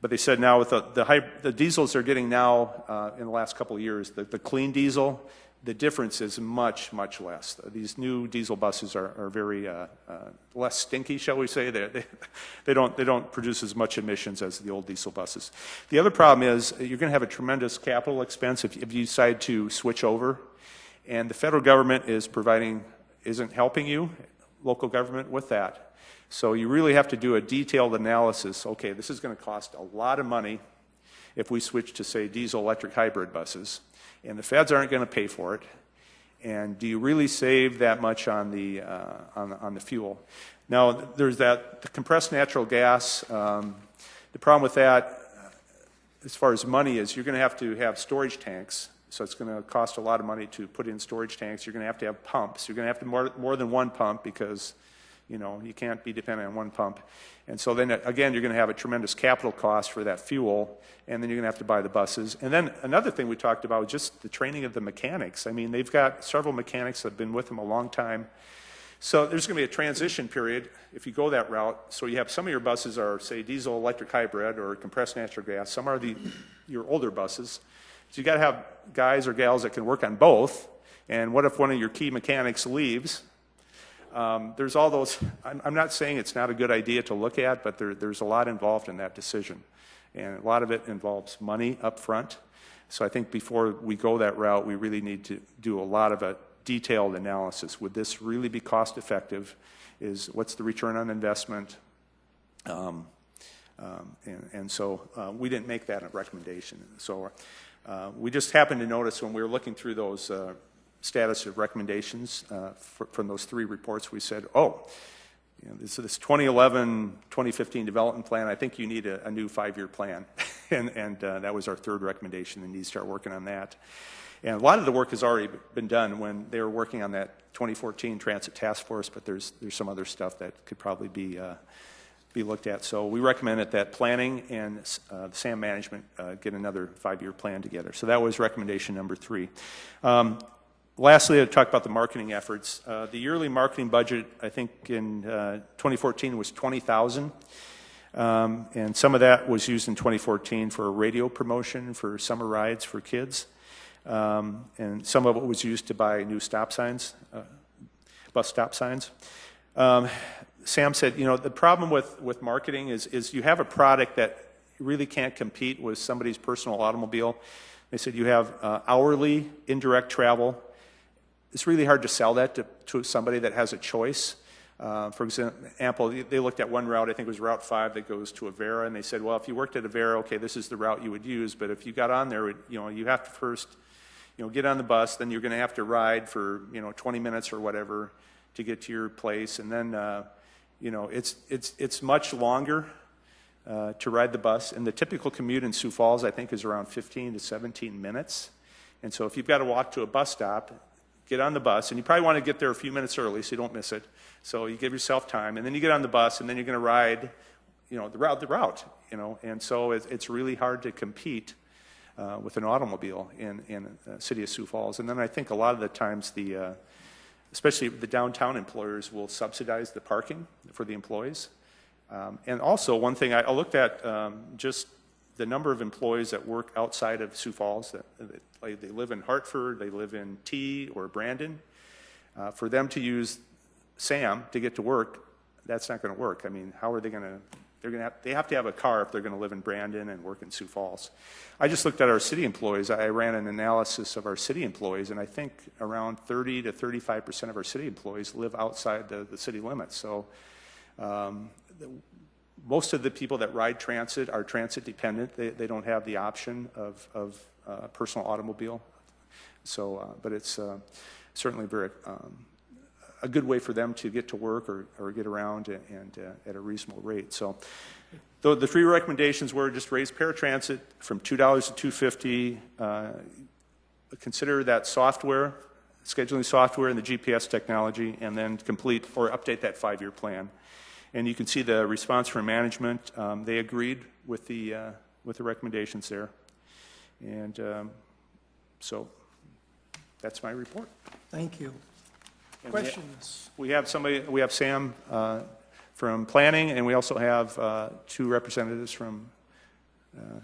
But they said now with the diesels they're getting now in the last couple of years, the clean diesel, the difference is much, much less. These new diesel buses are very less stinky, shall we say. They don't produce as much emissions as the old diesel buses. The other problem is you're going to have a tremendous capital expense if you decide to switch over. And the federal government isn't helping you, local government, with that. So you really have to do a detailed analysis. Okay, this is going to cost a lot of money if we switch to, say, diesel electric hybrid buses. And the feds aren't going to pay for it. And do you really save that much on the fuel? Now, there's the compressed natural gas. The problem with that, as far as money, is you're going to have storage tanks. So it's going to cost a lot of money to put in storage tanks. You're going to have pumps. You're going to have more than one pump because you can't be dependent on one pump. And so then, again, you're going to have a tremendous capital cost for that fuel, and then you're going to have to buy the buses. And then another thing we talked about was just the training of the mechanics. I mean, they've got several mechanics that have been with them a long time. So there's going to be a transition period if you go that route. So you have some of your buses are, say, diesel electric hybrid or compressed natural gas. Some are your older buses. So you got to have guys or gals that can work on both. And what if one of your key mechanics leaves? There's all those. I'm not saying it's not a good idea to look at, but there's a lot involved in that decision. And a lot of it involves money up front. So I think before we go that route, we really need to do a lot of a detailed analysis. Would this really be cost effective? What's the return on investment? And so we didn't make that a recommendation. So we just happened to notice when we were looking through those status of recommendations from those three reports, we said, this 2011-2015 development plan, I think you need a new 5-year plan. and that was our third recommendation, and you need to start working on that. And a lot of the work has already been done when they were working on that 2014 Transit Task Force, but there's some other stuff that could probably be looked at. So we recommend that planning and the SAM management get another 5-year plan together. So that was recommendation number 3. Lastly, I talked about the marketing efforts. The yearly marketing budget, I think in 2014 was $20,000. And some of that was used in 2014 for radio promotion for summer rides for kids. And some of it was used to buy new stop signs, bus stop signs. Sam said, the problem with marketing is you have a product that really can't compete with somebody's personal automobile. They said you have hourly indirect travel. It's really hard to sell that to somebody that has a choice. For example, they looked at one route, I think it was Route 5 that goes to Avera, and they said, well, if you worked at Avera, okay, this is the route you would use, but if you got on there, you have to first, get on the bus, then you're going to have to ride for, 20 minutes or whatever to get to your place, and then, it's much longer to ride the bus, and the typical commute in Sioux Falls, I think, is around 15 to 17 minutes, and so if you've got to walk to a bus stop, get on the bus, and you probably want to get there a few minutes early so you don't miss it. So you give yourself time, and then you get on the bus, and then you're going to ride, the route, And so it's really hard to compete with an automobile in the City of Sioux Falls. And then I think a lot of the times especially the downtown employers will subsidize the parking for the employees. And also one thing I looked at just the number of employees that work outside of Sioux Falls, they live in Hartford, they live in T or Brandon. For them to use SAM to get to work, that's not going to work. I mean, how are they going to they have to have a car if they're going to live in Brandon and work in Sioux Falls. I just looked at our city employees. I ran an analysis of our city employees, and I think around 30 to 35% of our city employees live outside the city limits. So most of the people that ride transit are transit dependent. They don't have the option of personal automobile. So, but it's certainly a good way for them to get to work or get around and at a reasonable rate. So the three recommendations were just raise paratransit from $2 to $2.50, consider that software, scheduling software and the GPS technology, and then complete or update that 5-year plan. And you can see the response from management. They agreed with the recommendations there. And so that's my report. Thank you. And Questions? We have Sam from planning, and we also have 2 representatives from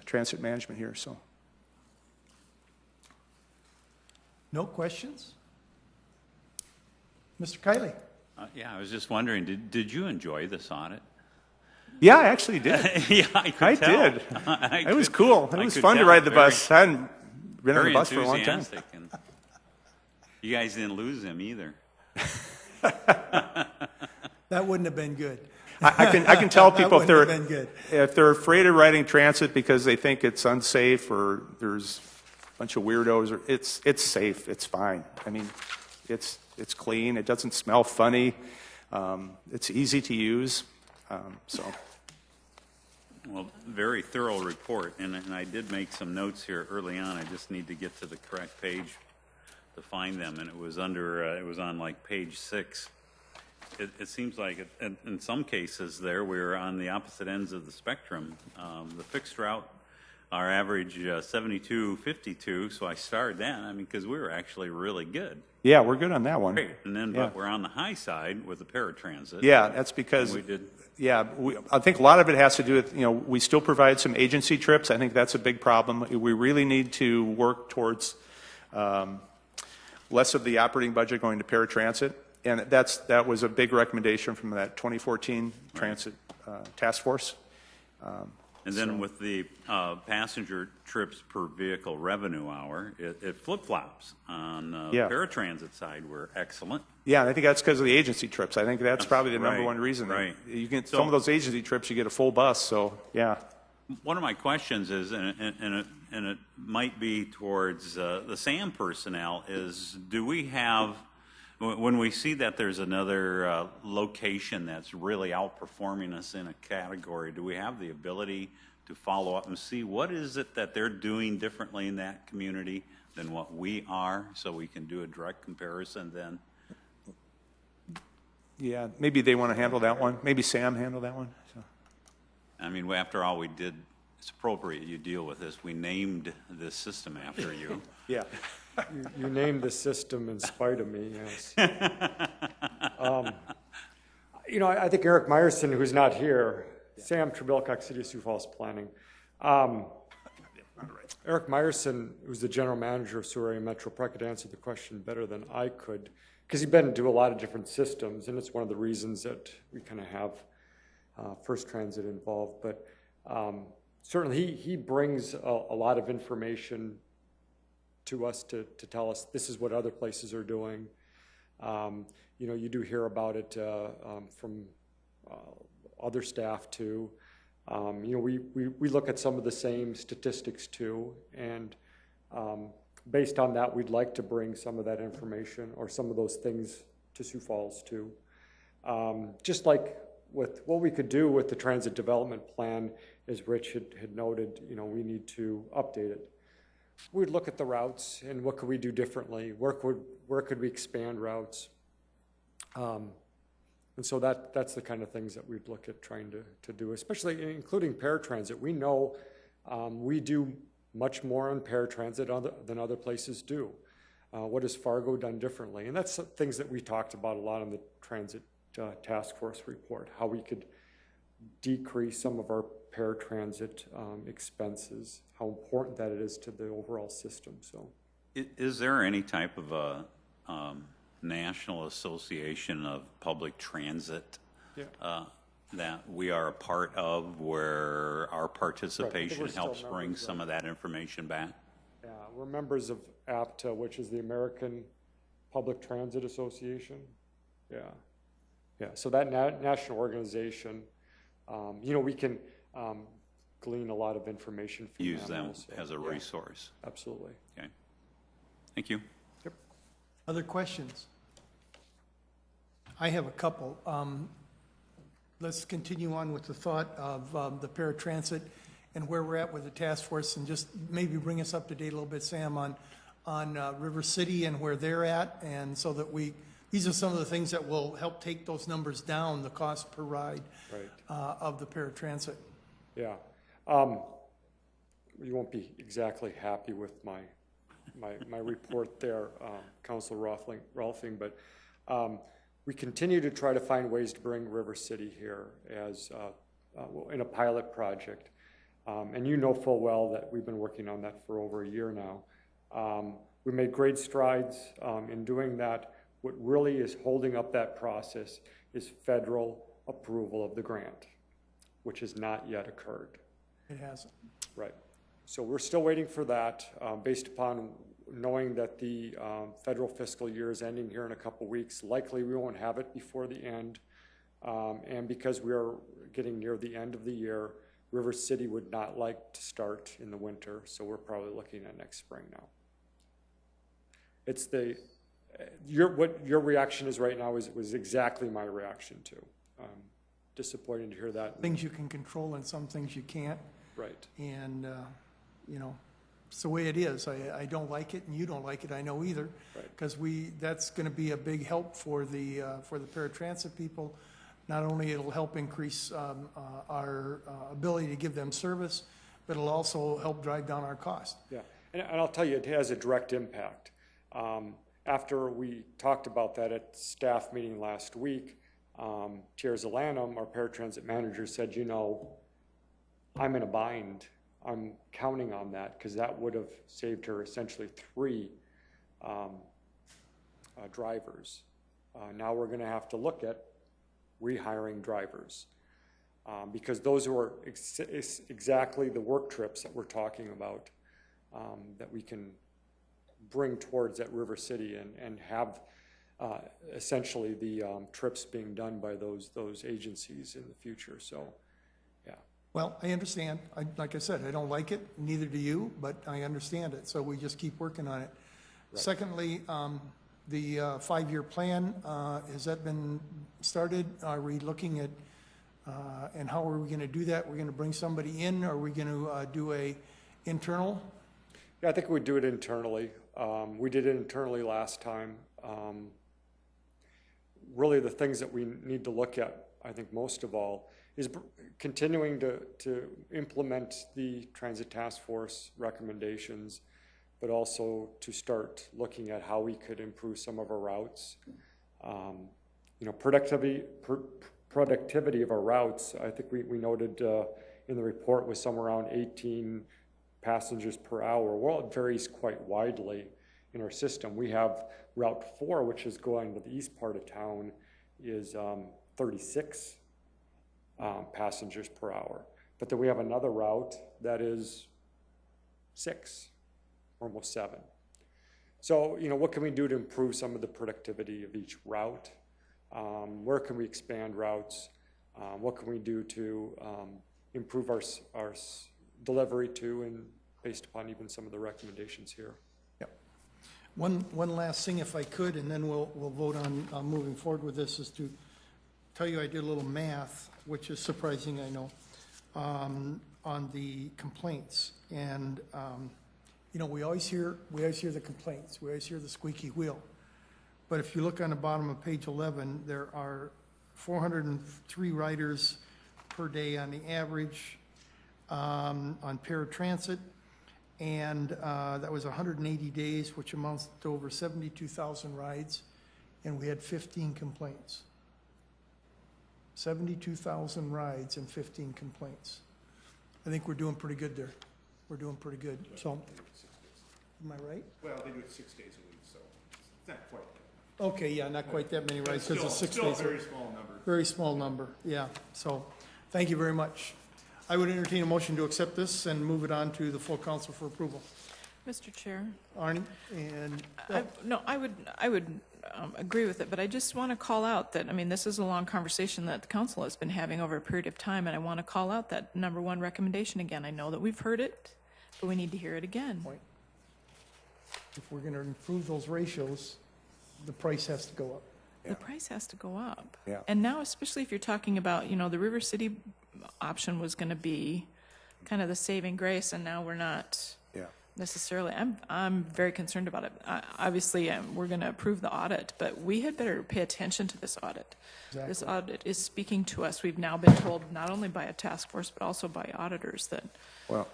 transit management here. So, No questions? Mr. Kiley? Yeah, I was just wondering, did you enjoy this audit? yeah, I actually did. Yeah, I could tell. did. It was cool. It was fun to ride the bus. I hadn't been on the bus for a long time. And you guys didn't lose him either. That wouldn't have been good. I can tell people That wouldn't have been good. if they're afraid of riding transit because they think it's unsafe or there's a bunch of weirdos, or it's safe. It's fine. I mean, it's clean. It doesn't smell funny. It's easy to use. So. Well, very thorough report, and I did make some notes here early on. I just need to get to the correct page to find them, and it was on like page 6. It seems like in some cases there we're on the opposite ends of the spectrum. The fixed route, our average 72.52, so I started that. I mean, because we were actually really good. Yeah, we're good on that one. Great, and then but we're on the high side with the paratransit. Yeah, that's because we did. Yeah, I think a lot of it has to do with, we still provide some agency trips. I think that's a big problem. We really need to work towards less of the operating budget going to paratransit. And that was a big recommendation from that 2014 Transit Task Force. And then with the passenger trips per vehicle revenue hour, it flip-flops. On the paratransit side, we're excellent. Yeah, and I think that's because of the agency trips. I think that's probably the number one reason. Right. You get some of those agency trips, you get a full bus, so yeah. One of my questions is, and it might be towards the SAM personnel, is do we have, when we see that there's another location that's really outperforming us in a category, do we have the ability to follow up and see what is it that they're doing differently in that community than what we are, so we can do a direct comparison then? Yeah, maybe they want to handle that one. Maybe Sam handle that one. So. I mean, after all, we did, it's appropriate you deal with this. We named this system after you. Yeah. You named the system in spite of me, yes. I think Eric Meyerson, who's not here, Sam Trebilcock, City of Sioux Falls Planning. Eric Meyerson, who's the general manager of Sioux Area Metro, probably could answer the question better than I could, because he's been to a lot of different systems, and it's one of the reasons that we kind of have First Transit involved. But certainly he brings a lot of information to us to tell us this is what other places are doing. You do hear about it from other staff too. We look at some of the same statistics too, and based on that, we'd like to bring some of that information or some of those things to Sioux Falls too. Just like with what we could do with the transit development plan, as Rich had noted, we need to update it. We'd look at the routes and what could we do differently? Where could we expand routes? And so that's the kind of things that we'd look at trying to do, especially including paratransit. We know we do much more on paratransit than other places do. What has Fargo done differently? And that's things that we talked about a lot in the Transit Task Force report, how we could decrease some of our paratransit expenses, how important that it is to the overall system. So, is there any type of a National Association of Public Transit that we are a part of where our participation still helps bring members, some of that information back? Yeah, we're members of APTA, which is the American Public Transit Association. Yeah, yeah. So that national organization, you know, we can glean a lot of information from Use them also. as a resource. Absolutely. Okay. Thank you. Yep. Other questions? I have a couple. Let's continue on with the thought of the paratransit and where we're at with the task force, and just maybe bring us up to date a little bit, Sam, on River City and where they're at, and so that these are some of the things that will help take those numbers down, the cost per ride of the paratransit. Yeah. You won't be exactly happy with my report there, Councilor Rolfing, but we continue to try to find ways to bring River City here as in a pilot project. And you know full well that we've been working on that for over a year now. We made great strides in doing that. What really is holding up that process is federal approval of the grant, which has not yet occurred. It hasn't. Right. So we're still waiting for that, based upon knowing that the federal fiscal year is ending here in a couple weeks. Likely we won't have it before the end. And because we are getting near the end of the year, River City would not like to start in the winter, so we're probably looking at next spring now. It's what your reaction is right now was exactly my reaction too. Disappointing to hear that. Things you can control and some things you can't. Right. And, you know, it's the way it is. I don't like it, and you don't like it, I know either. Because that's going to be a big help for the paratransit people. Not only it'll help increase our ability to give them service, but it'll also help drive down our cost. Yeah, and I'll tell you, it has a direct impact. After we talked about that at staff meeting last week, Chair Zalanum, our paratransit manager, said, you know, I'm in a bind. I'm counting on that because that would have saved her essentially 3 drivers. Now we're going to have to look at rehiring drivers because those are exactly the work trips that we're talking about that we can bring towards at River City and have essentially the trips being done by those agencies in the future. So, yeah. Well, I understand. Like I said, I don't like it, neither do you, but I understand it, so we just keep working on it. Right. Secondly, the 5-year plan, has that been started? Are we looking at, and how are we going to do that? We're going to bring somebody in, or are we going to do a internal? Yeah, I think we'd do it internally. We did it internally last time. Really the things that we need to look at, I think most of all, is continuing to implement the Transit Task Force recommendations, but also to start looking at how we could improve some of our routes. You know, productivity of our routes, I think we noted in the report was somewhere around 18 passengers per hour. Well, it varies quite widely in our system. We have Route 4, which is going to the east part of town, is 36 passengers per hour. But then we have another route that is 6, almost 7. So, you know, what can we do to improve some of the productivity of each route? Where can we expand routes? What can we do to improve our delivery to, and based upon even some of the recommendations here? Yep. One last thing, if I could, and then we'll vote on moving forward with this, is to tell you I did a little math, which is surprising, I know, on the complaints. And you know, we always hear the complaints. We always hear the squeaky wheel. But if you look on the bottom of page 11, there are 403 riders per day on the average on paratransit, and that was 180 days, which amounts to over 72,000 rides, and we had 15 complaints. 72,000 rides and 15 complaints. I think we're doing pretty good there. We're doing pretty good. So, am I right? Well, they do it 6 days a week, so it's not quite. Okay, yeah, not quite that many, right, because it's 6 Still a days. very small number. Very small number, yeah. So, thank you very much. I would entertain a motion to accept this and move it on to the full council for approval. Mr. Chair, Arnie and, I would agree with it, but I just want to call out that, I mean, this is a long conversation that the council has been having over a period of time, and I want to call out that number one recommendation again. I know that we've heard it, but we need to hear it again. if we're gonna improve those ratios, the price has to go up. The price has to go up. Yeah. And now, especially if you're talking about, the River City option was going to be kind of the saving grace, and now we're not necessarily. I'm very concerned about it. Obviously, we're going to approve the audit, but we had better pay attention to this audit. Exactly. This audit is speaking to us. We've now been told, not only by a task force, but also by auditors, that Well,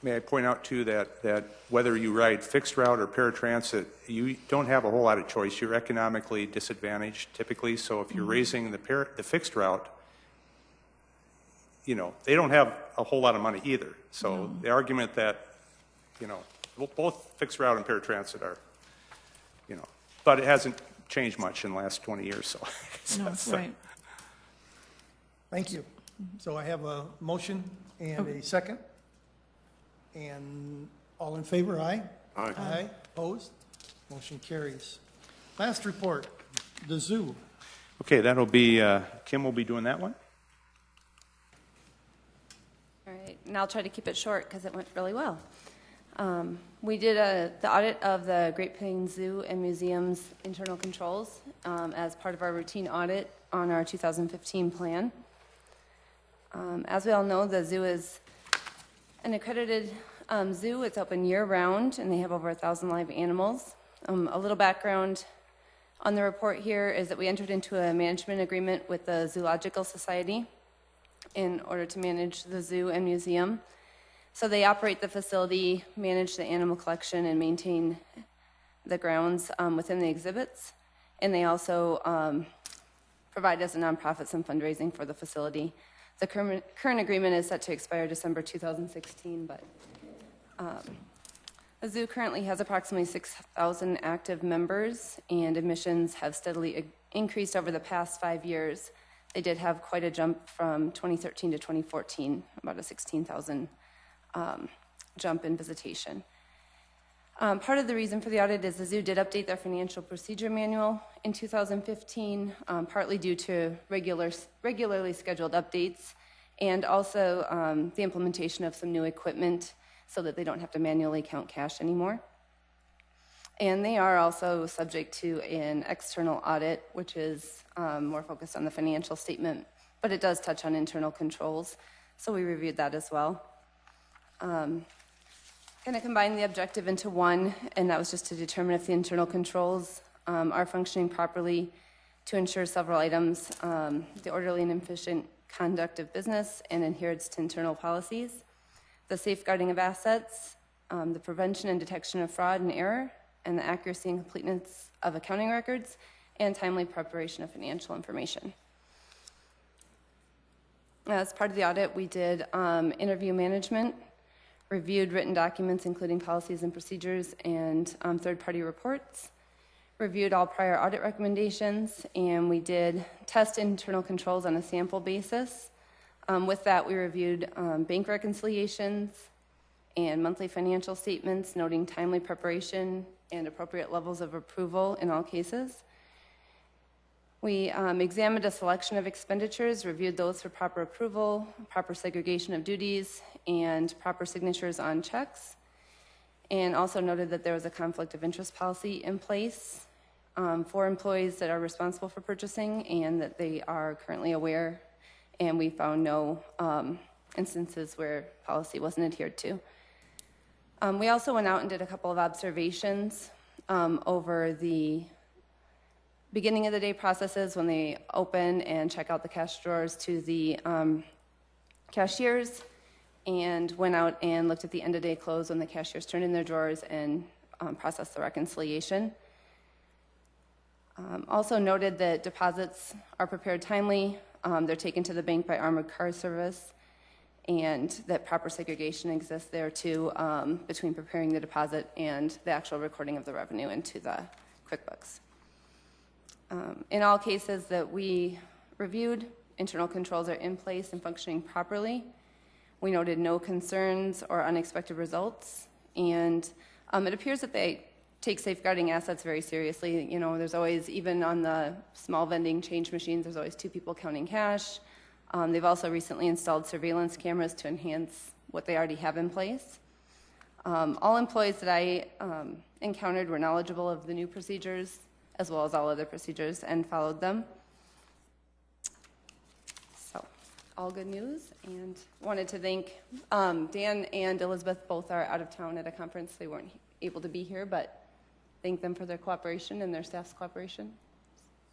may I point out too that whether you ride fixed route or paratransit, you don't have a whole lot of choice. You're economically disadvantaged typically. So if you're raising the fixed route, they don't have a whole lot of money either. So the argument that, both fixed route and paratransit are, but it hasn't changed much in the last 20 years. So no, right. Thank you. So I have a motion and a second. And all in favor, aye? Aye. Aye, opposed? Motion carries. Last report, the zoo. Okay, that'll be, Kim will be doing that one. All right, and I'll try to keep it short because it went really well. We did the audit of the Great Plains Zoo and Museum's internal controls as part of our routine audit on our 2015 plan. As we all know, the zoo is an accredited zoo. It's open year-round, and they have over 1,000 live animals. A little background on the report here is that we entered into a management agreement with the Zoological Society in order to manage the zoo and museum. So they operate the facility, manage the animal collection, and maintain the grounds within the exhibits. And they also provide us a nonprofit some fundraising for the facility. The current agreement is set to expire December 2016, but the zoo currently has approximately 6,000 active members, and admissions have steadily increased over the past 5 years. They did have quite a jump from 2013 to 2014, about a 16,000 jump in visitation. Part of the reason for the audit is the zoo did update their financial procedure manual in 2015, partly due to regularly scheduled updates, and also the implementation of some new equipment so that they don't have to manually count cash anymore. And they are also subject to an external audit, which is more focused on the financial statement, but it does touch on internal controls, so we reviewed that as well. Kind of combine the objective into one, and that was just to determine if the internal controls are functioning properly to ensure several items, the orderly and efficient conduct of business and adherence to internal policies, the safeguarding of assets, the prevention and detection of fraud and error, and the accuracy and completeness of accounting records, and timely preparation of financial information. As part of the audit, we did interview management, reviewed written documents, including policies and procedures and third-party reports, reviewed all prior audit recommendations, and we did test internal controls on a sample basis. With that, we reviewed bank reconciliations and monthly financial statements, noting timely preparation and appropriate levels of approval in all cases. We examined a selection of expenditures, reviewed those for proper approval, proper segregation of duties, and proper signatures on checks, and also noted that there was a conflict of interest policy in place for employees that are responsible for purchasing, and that they are currently aware, and we found no instances where policy wasn't adhered to. We also went out and did a couple of observations over the beginning of the day processes when they open and check out the cash drawers to the cashiers, and went out and looked at the end of day close when the cashiers turned in their drawers and processed the reconciliation. Also noted that deposits are prepared timely, they're taken to the bank by armored car service, and that proper segregation exists there too between preparing the deposit and the actual recording of the revenue into the QuickBooks. In all cases that we reviewed, internal controls are in place and functioning properly. We noted no concerns or unexpected results, and it appears that they take safeguarding assets very seriously. You know, there's always, even on the small vending change machines, there's always 2 people counting cash. They've also recently installed surveillance cameras to enhance what they already have in place. All employees that I encountered were knowledgeable of the new procedures, as well as all other procedures, and followed them. So, all good news, and wanted to thank Dan and Elizabeth. Both are out of town at a conference. They weren't able to be here, but thank them for their cooperation and their staff's cooperation.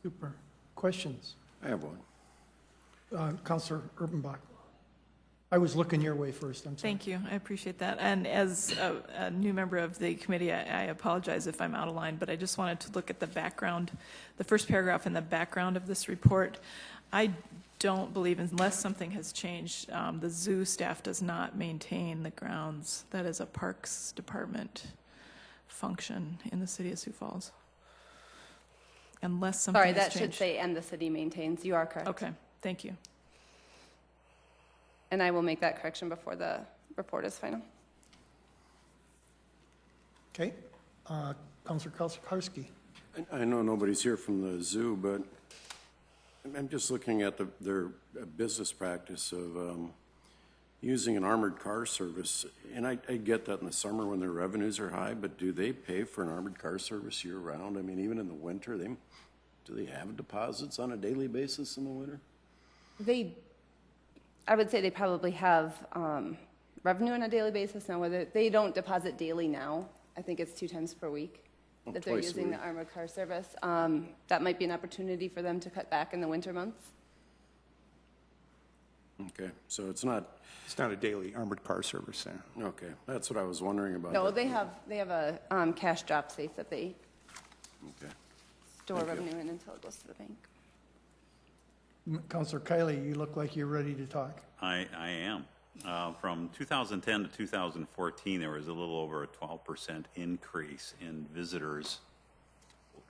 Super. Questions? I have one. Councilor Urbanbach. I was looking your way first, I'm sorry. Thank you, I appreciate that. And as a new member of the committee, I apologize if I'm out of line, but I just wanted to look at the background, the first paragraph in the background of this report. I don't believe, unless something has changed, the zoo staff does not maintain the grounds. That is a Parks Department function in the city of Sioux Falls. Unless something Sorry, has that changed. should say, and the city maintains. You are correct. Okay, thank you. And I will make that correction before the report is final. Okay. Councilor Karski. I know nobody's here from the zoo, but I'm just looking at their business practice of using an armored car service. And I get that in the summer when their revenues are high, but do they pay for an armored car service year-round? I mean, even in the winter, do they have deposits on a daily basis in the winter? I would say they probably have revenue on a daily basis now. Whether they don't deposit daily now, I think it's 2 times per week that they're using the armored car service. That might be an opportunity for them to cut back in the winter months. Okay, so it's not a daily armored car service there. Okay, that's what I was wondering about. No, they have a cash drop safe that they store revenue in until it goes to the bank. Councilor Kiley, you look like you're ready to talk. I am. From 2010 to 2014, there was a little over a 12% increase in visitors.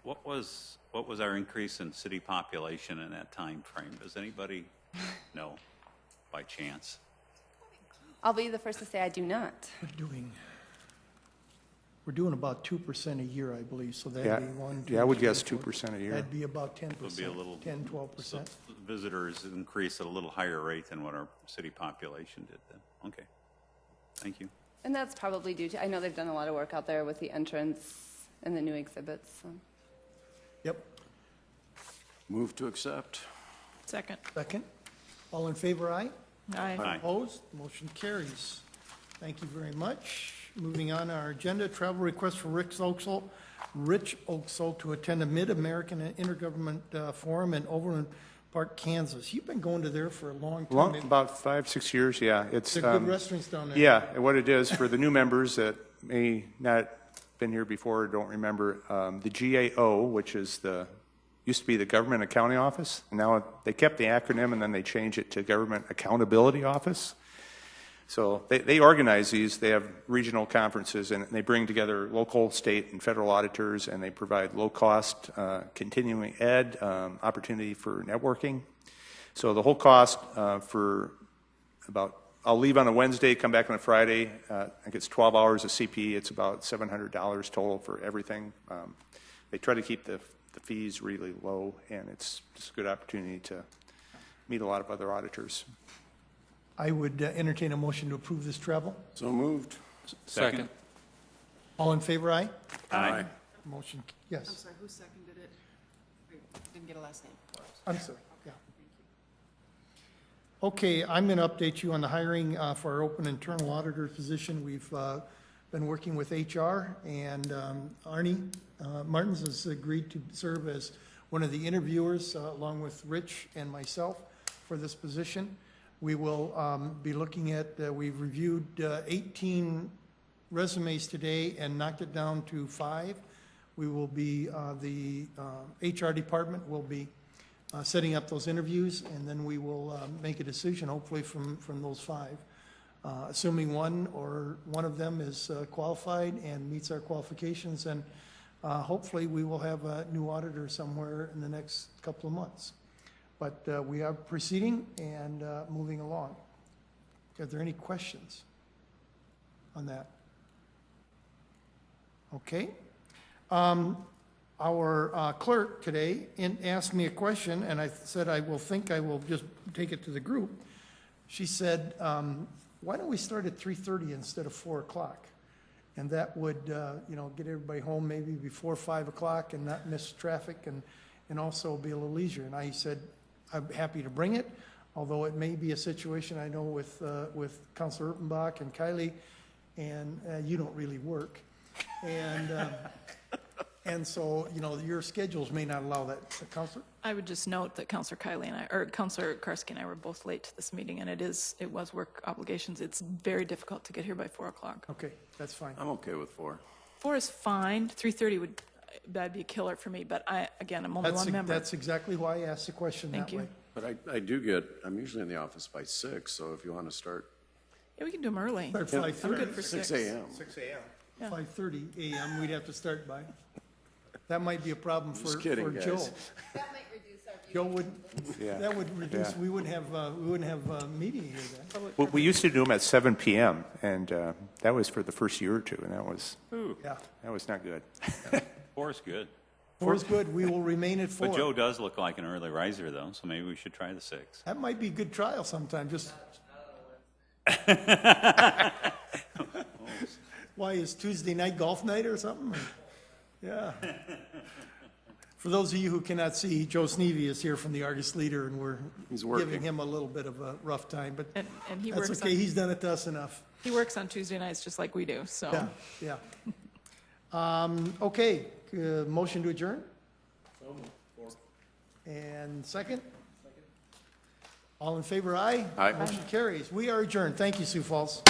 What was our increase in city population in that time frame? Does anybody know by chance? I'll be the first to say I do not. We're doing about 2% a year, I believe, so that'd be 1, 2, Yeah, I would 3, guess 4. 2% a year. That'd be about 10%. Would be a little 10, 12%. So visitors increased at a little higher rate than what our city population did then. Okay. Thank you. And that's probably due to, I know they've done a lot of work out there with the entrance and the new exhibits. So. Yep. Move to accept. Second. Second. All in favor, aye? Aye. Aye. Opposed? Motion carries. Thank you very much. Moving on our agenda, travel request for Rich Oaksall to attend a Mid-American Intergovernment Forum in Overland Park, Kansas. You've been going to there for a long time. About 5-6 years, yeah. It's They're good restaurants down there. Yeah, and what it is, for the new members that may not been here before or don't remember, the GAO, which is used to be the Government Accounting Office, and now they kept the acronym and then they changed it to Government Accountability Office. So they organize these. They have regional conferences, and they bring together local, state, and federal auditors, and they provide low-cost continuing ed, opportunity for networking. So the whole cost for I'll leave on a Wednesday, come back on a Friday. I think it's 12 hours of CPE. It's about $700 total for everything. They try to keep the fees really low, and it's just a good opportunity to meet a lot of other auditors. I would entertain a motion to approve this travel. So moved. Second. All in favor, aye? Aye. Motion, yes. I'm sorry, who seconded it? I didn't get a last name. I'm sorry, yeah. Okay, I'm going to update you on the hiring for our open internal auditor position. We've been working with HR, and Arnie Martins has agreed to serve as one of the interviewers along with Rich and myself for this position. We will be looking at, we've reviewed 18 resumes today and knocked it down to 5. We will be, the HR department will be setting up those interviews, and then we will make a decision, hopefully from those 5. Assuming one of them is qualified and meets our qualifications, and hopefully we will have a new auditor somewhere in the next couple of months. But we are proceeding and moving along. Are there any questions on that? Okay. Our clerk today asked me a question, and I said I will just take it to the group. She said, why don't we start at 3:30 instead of 4 o'clock? And that would, get everybody home maybe before 5 o'clock and not miss traffic and also be a little easier. And I said, I'm happy to bring it, although it may be a situation I know with Councilor Erpenbach and Kylie, and you don't really work. And so, your schedules may not allow that. Councilor? I would just note that Councilor Karski and I were both late to this meeting, and it was work obligations. It's very difficult to get here by 4 o'clock. Okay, that's fine. I'm okay with 4. 4 is fine. 3:30 that'd be a killer for me, but I'm only one member. That's exactly why I asked the question that way. But I'm usually in the office by 6, so if you want to start. Yeah, we can do them early. Start I'm 5:30. good for 6 a.m. 6 a.m. Yeah. 5:30 a.m. we'd have to start by. That might be a problem for kidding, guys. Joe. That might reduce our. Joe would, Yeah. that would reduce, Yeah. we wouldn't have a meeting here then. Well, we used to do them at 7 p.m., and that was for the first year or two, and that was Yeah. not good. 4 is good. 4 is good. We will remain at 4. But Joe does look like an early riser, though, so maybe we should try the 6. That might be a good trial sometime, just. Why, is Tuesday night golf night or something? Yeah. For those of you who cannot see, Joe Sneevy is here from the Argus Leader, and we're giving him a little bit of a rough time, but And he that's works okay. He's done it to us enough. He works on Tuesday nights just like we do, so. Yeah, yeah. Okay, motion to adjourn? And second? All in favor, aye? Aye. Motion carries. We are adjourned. Thank you, Sioux Falls.